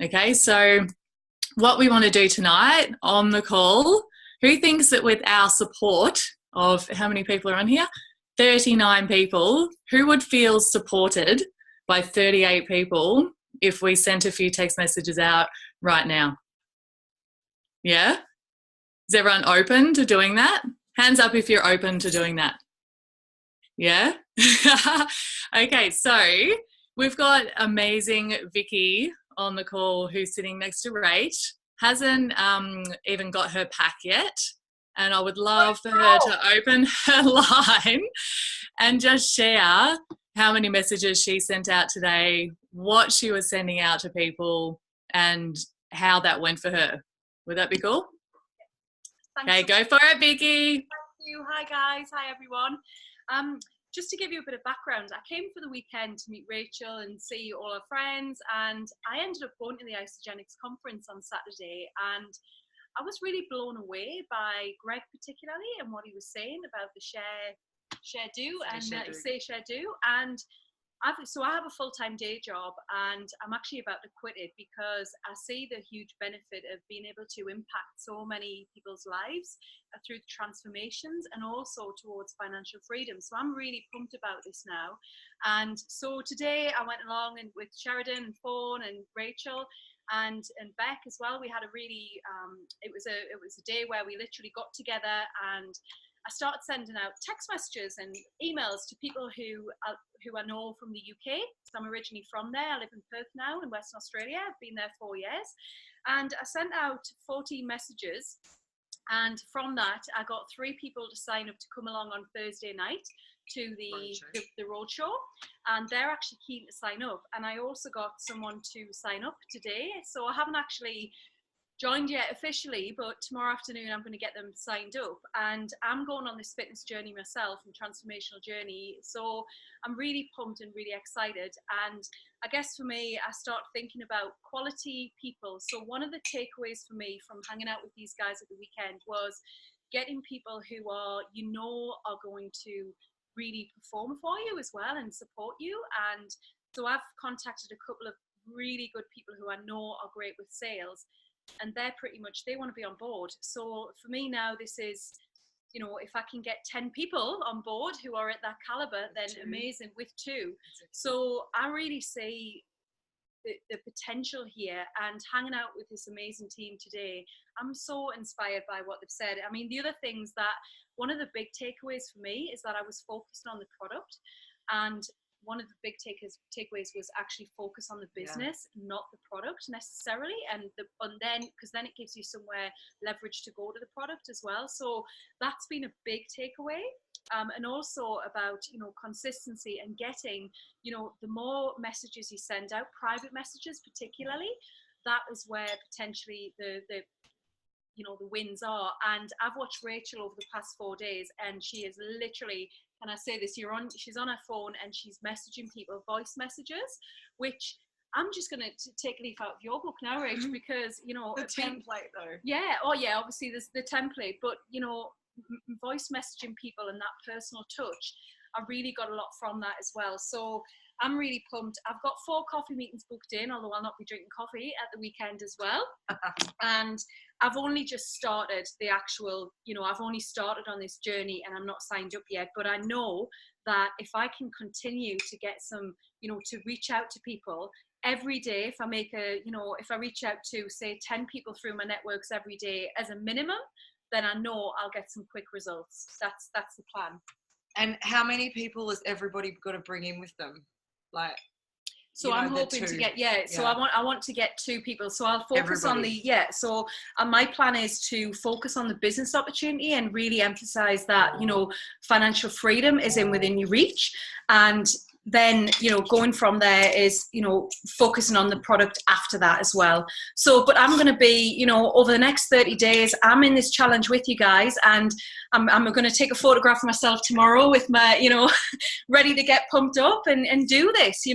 Okay, so what we want to do tonight on the call, who thinks that with our support of, how many people are on here? 39 people, who would feel supported by 38 people if we sent a few text messages out right now? Yeah? Is everyone open to doing that? Hands up if you're open to doing that. Yeah? Okay, so we've got amazing Vicky on the call who's sitting next to Rach. Hasn't even got her pack yet. And I would love for her to open her line and just share how many messages she sent out today, what she was sending out to people, and how that went for her. Would that be cool? Okay, go for it, Vicky. Thank you. Hi, guys. Hi, everyone. Just to give you a bit of background, I came for the weekend to meet Rachel and see all her friends, and I ended up going to the Isogenics conference on Saturday, and I was really blown away by Greg particularly and what he was saying about the share do and say share do. And I have a full-time day job, and I'm actually about to quit it because I see the huge benefit of being able to impact so many people's lives through the transformations and also towards financial freedom. So I'm really pumped about this now. And so today I went along and with Sheridan and Fawn and Rachel and Beck as well. We had a really it was a day where we literally got together, and I started sending out text messages and emails to people who I know from the UK. So I'm originally from there. I live in Perth now in Western Australia. I've been there 4 years. And I sent out 14 messages. And from that, I got 3 people to sign up to come along on Thursday night to the Roadshow. And they're actually keen to sign up. And I also got someone to sign up today. So I haven't actually joined yet officially, but tomorrow afternoon I'm going to get them signed up, and I'm going on this fitness journey myself and transformational journey. So I'm really pumped and really excited. And I guess for me, I start thinking about quality people. So one of the takeaways for me from hanging out with these guys at the weekend was getting people who are going to really perform for you as well and support you. And so I've contacted a couple of really good people who I know are great with sales, and they're pretty much, they want to be on board. So for me now, this is, if I can get 10 people on board who are at that caliber, then amazing, with 2. So I really see the potential here, and hanging out with this amazing team today, I'm so inspired by what they've said. I mean, the other things that, one of the big takeaways for me is that I was focused on the product, and one of the big takeaways was actually focus on the business, not the product necessarily, and then because then it gives you somewhere leverage to go to the product as well. So that's been a big takeaway, and also about consistency and getting the more messages you send out, private messages particularly, that is where potentially the wins are. And I've watched Rachel over the past 4 days, and she is literally, and I say this, she's on her phone and she's messaging people, voice messages, which I'm just going to take a leaf out of your book now, Rach, because, the template though. Yeah. Oh yeah, obviously there's the template, but, voice messaging people and that personal touch, I really got a lot from that as well. So I'm really pumped. I've got 4 coffee meetings booked in, although I'll not be drinking coffee at the weekend as well. And I've only just started the actual, I've only started on this journey and I'm not signed up yet, but I know that if I can continue to get some, to reach out to people every day, if I make if I reach out to say 10 people through my networks every day as a minimum, then I know I'll get some quick results. That's the plan. And how many people has everybody got to bring in with them? Like, so I'm hoping to get, so I want to get 2 people. So I'll focus on so my plan is to focus on the business opportunity and really emphasize that, financial freedom is within your reach. And then, going from there is, focusing on the product after that as well. So, but I'm going to be, over the next 30 days, I'm in this challenge with you guys, and I'm going to take a photograph of myself tomorrow with my, ready to get pumped up and do this.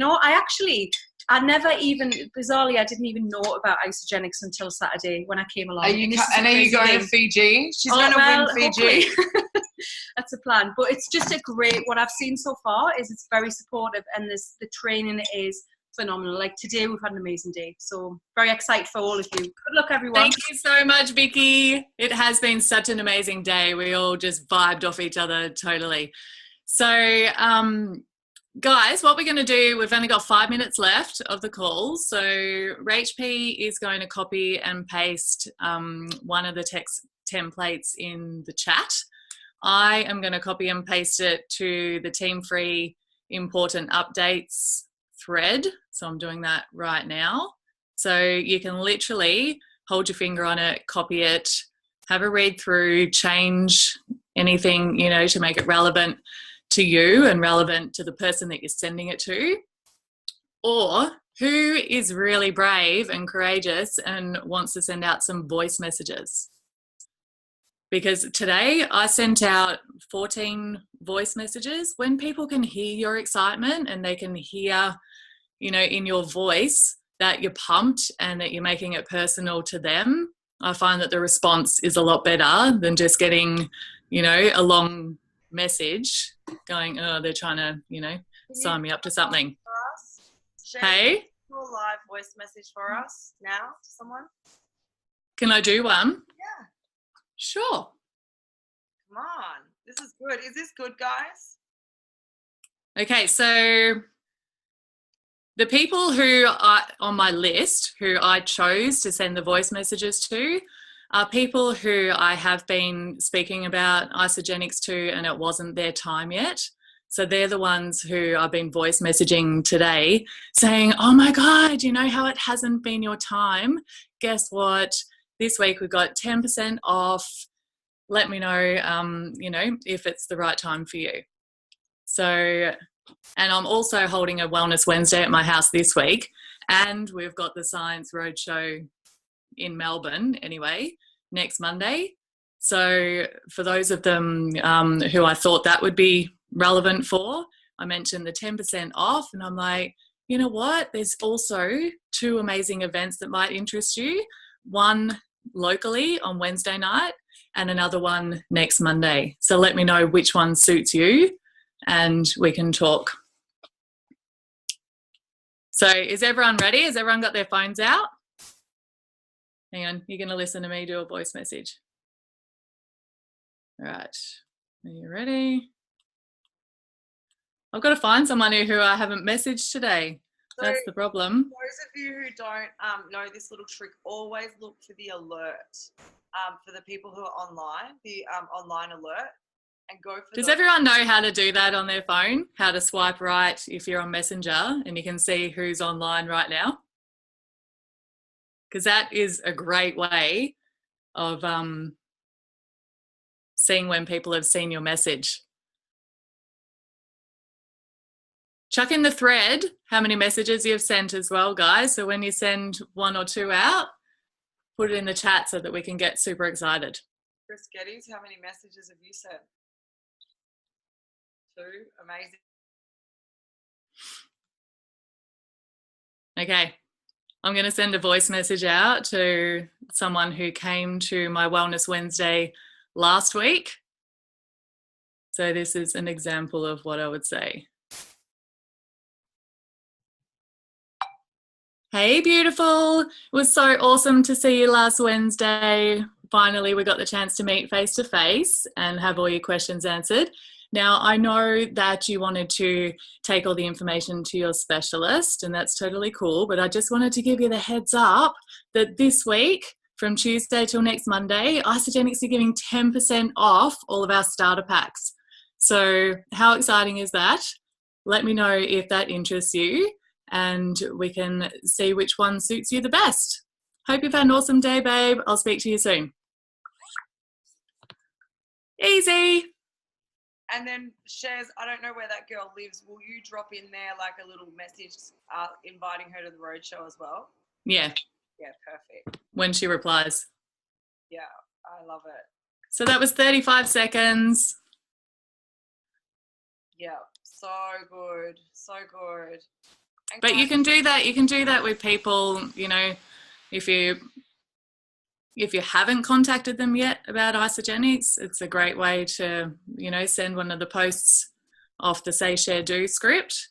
I never even, bizarrely, I didn't even know about Isogenics until Saturday when I came along. Are you going to Fiji? She's going to win Fiji. That's a plan. But it's just a great, what I've seen so far is it's very supportive, and the training is phenomenal. Like today, we've had an amazing day. So very excited for all of you. Good luck, everyone. Thank you so much, Vicky. It has been such an amazing day. We all just vibed off each other totally. So, guys, what we're going to do, we've only got 5 minutes left of the call. So Rach P is going to copy and paste one of the text templates in the chat. I am going to copy and paste it to the Team Free important updates thread. So I'm doing that right now. So you can literally hold your finger on it, copy it, have a read through, change anything, you know, to make it relevant to you and relevant to the person that you're sending it to. Or who is really brave and courageous and wants to send out some voice messages? Because today I sent out 14 voice messages. When people can hear your excitement and they can hear, you know, in your voice that you're pumped and that you're making it personal to them, I find that the response is a lot better than just getting, you know, a long message going, oh, they're trying to, you know, sign me up to something. Hey? Do a live voice message for us now to someone. Can I do one? Yeah. Sure. Come on. This is good. Is this good, guys? Okay, so the people who are on my list, who I chose to send the voice messages to, are people who I have been speaking about Isogenics to and it wasn't their time yet. So they're the ones who I've been voice messaging today saying, oh my God, you know how it hasn't been your time? Guess what? This week we've got 10% off. Let me know, you know, if it's the right time for you. So, and I'm also holding a Wellness Wednesday at my house this week, and we've got the Science Roadshow in Melbourne anyway, next Monday. So for those of them who I thought that would be relevant for, I mentioned the 10% off, and I'm like, you know what? There's also 2 amazing events that might interest you. One locally on Wednesday night and another one next Monday. So let me know which one suits you and we can talk. So is everyone ready? Has everyone got their phones out? Hang on, you're going to listen to me do a voice message. All right, are you ready? I've got to find someone who I haven't messaged today. So that's the problem. Those of you who don't know this little trick, always look for the alert for the people who are online, the online alert, and go for Does everyone know how to do that on their phone? How to swipe right if you're on Messenger and you can see who's online right now? Because that is a great way of seeing when people have seen your message. Chuck in the thread how many messages you've sent as well, guys. So when you send 1 or 2 out, put it in the chat so that we can get super excited. Chris Geddes, how many messages have you sent? 2. Amazing. Okay. I'm going to send a voice message out to someone who came to my Wellness Wednesday last week. So this is an example of what I would say. Hey, beautiful. It was so awesome to see you last Wednesday. Finally, we got the chance to meet face to face and have all your questions answered. Now, I know that you wanted to take all the information to your specialist, and that's totally cool, but I just wanted to give you the heads up that this week, from Tuesday till next Monday, Isogenics are giving 10% off all of our starter packs. So how exciting is that? Let me know if that interests you, and we can see which one suits you the best. Hope you've had an awesome day, babe. I'll speak to you soon. Easy. And then Shez, I don't know where that girl lives. Will you drop in there like a little message inviting her to the roadshow as well? Yeah. Yeah, perfect. When she replies. Yeah, I love it. So that was 35 seconds. Yeah, so good. So good. But you can do that. You can do that with people, you know, if you haven't contacted them yet about Isogenics, it's a great way to, you know, send one of the posts off the Say, Share, Do script.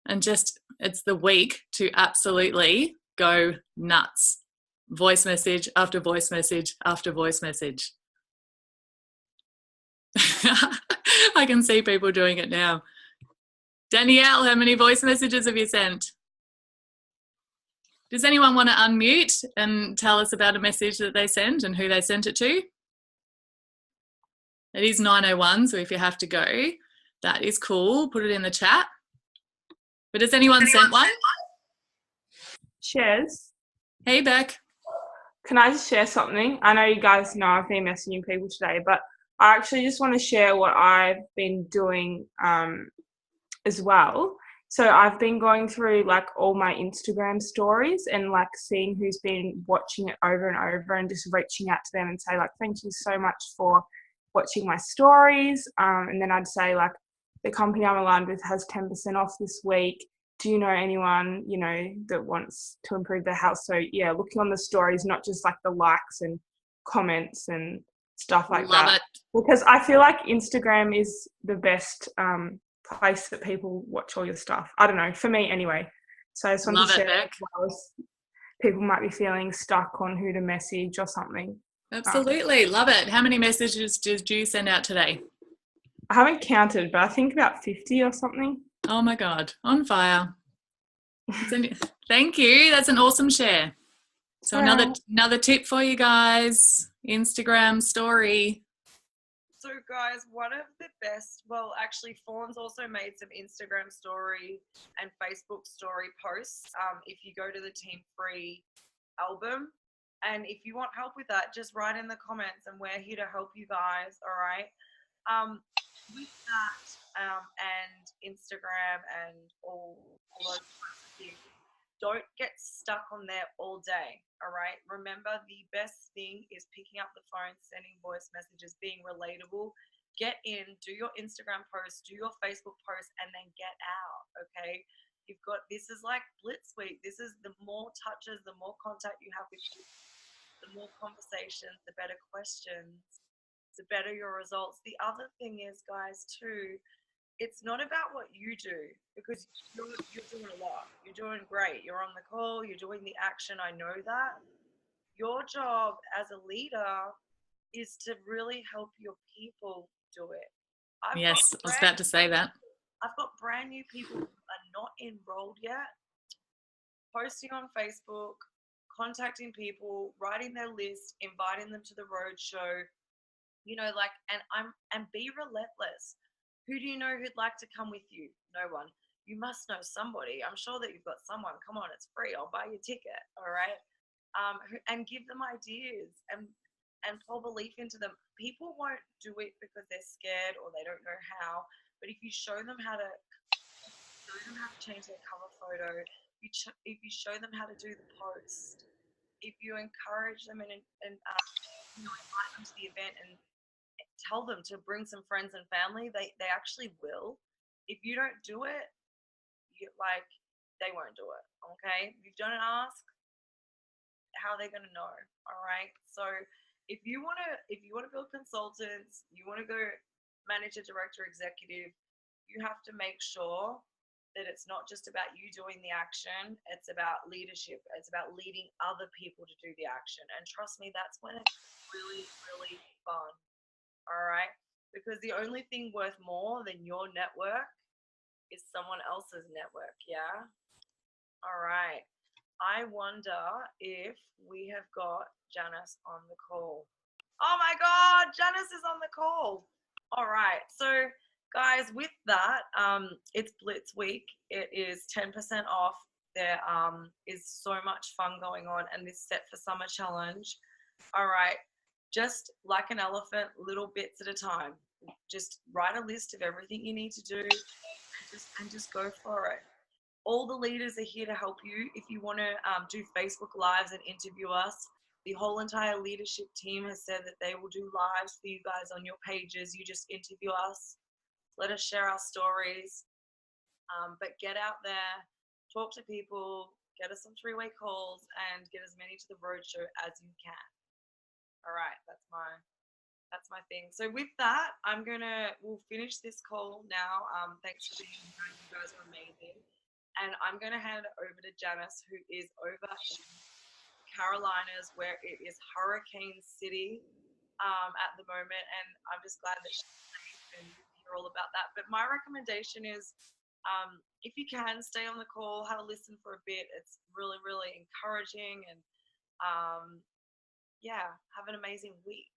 And just, it's the week to absolutely go nuts. Voice message after voice message after voice message. I can see people doing it now. Danielle, how many voice messages have you sent? Does anyone want to unmute and tell us about a message that they sent and who they sent it to? It is 9:01, so if you have to go, that is cool. Put it in the chat. But has anyone sent one? Shares. Hey, Beck. Can I just share something? I know you guys know I've been messaging people today, but I actually just want to share what I've been doing as well. So I've been going through like all my Instagram stories and like seeing who's been watching it over and over and just reaching out to them and say like, thank you so much for watching my stories. And then I'd say like, the company I'm aligned with has 10% off this week. Do you know anyone, you know, that wants to improve their house? So yeah, looking on the stories, not just like the likes and comments and stuff like Love that. it. Because I feel like Instagram is the best place that people watch all your stuff. I don't know, for me anyway. So I just wanted to share that as well, as people might be feeling stuck on who to message or something. Absolutely. Love it. How many messages did you send out today? I haven't counted, but I think about 50 or something. Oh my God, on fire. Thank you. That's an awesome share. So another tip for you guys, Instagram story. So guys, one of the best, well actually Fawn's also made some Instagram story and Facebook story posts. If you go to the Team Free album, and if you want help with that, just write in the comments and we're here to help you guys, all right? With that and Instagram and all those kinds of things, don't get stuck on there all day, all right? Remember, the best thing is picking up the phone, sending voice messages, being relatable. Get in, do your Instagram post, do your Facebook post, and then get out, okay? This is like Blitz Week. This is the more touches, the more contact you have with people, the more conversations, the better questions, the better your results. The other thing is, guys, too, it's not about what you do, because you're doing a lot. You're doing great. You're on the call. You're doing the action. I know that. Your job as a leader is to really help your people do it. Yes, I was about to say that. I've got brand new people who are not enrolled yet, posting on Facebook, contacting people, writing their list, inviting them to the roadshow, you know, like, and be relentless. Who do you know who'd like to come with you? No one. You must know somebody. I'm sure that you've got someone. Come on, it's free. I'll buy your ticket. All right. And give them ideas and pour belief into them. People won't do it because they're scared or they don't know how. But if you show them how to change their cover photo, if you show them how to do the post, if you encourage them and you know, invite them to the event and tell them to bring some friends and family, they actually will. If you don't do it, they won't do it. Okay, if you don't ask, how are they going to know? All right. So if you want to build consultants, you want to go manager, director, executive, you have to make sure that it's not just about you doing the action. It's about leadership. It's about leading other people to do the action. And trust me, that's when it's really, really fun. All right. Because the only thing worth more than your network is someone else's network. Yeah. All right. I wonder if we have got Janice on the call. Oh my God, Janice is on the call. All right. So guys, with that, it's Blitz Week. It is 10% off. There is so much fun going on, and this Set for Summer challenge. All right. Just like an elephant, little bits at a time. Just write a list of everything you need to do and just go for it. All the leaders are here to help you. If you want to do Facebook Lives and interview us, the whole entire leadership team has said that they will do lives for you guys on your pages. You just interview us. Let us share our stories. But get out there, talk to people, get us some three-way calls, and get as many to the roadshow as you can. All right, that's my thing. So with that, we'll finish this call now. Thanks for being here. You guys are amazing. And I'm gonna hand it over to Janice, who is over in Carolinas, where it is Hurricane City at the moment, and I'm just glad that she's safe and hear all about that. But my recommendation is, if you can, stay on the call, have a listen for a bit. It's really, really encouraging, and yeah, have an amazing week.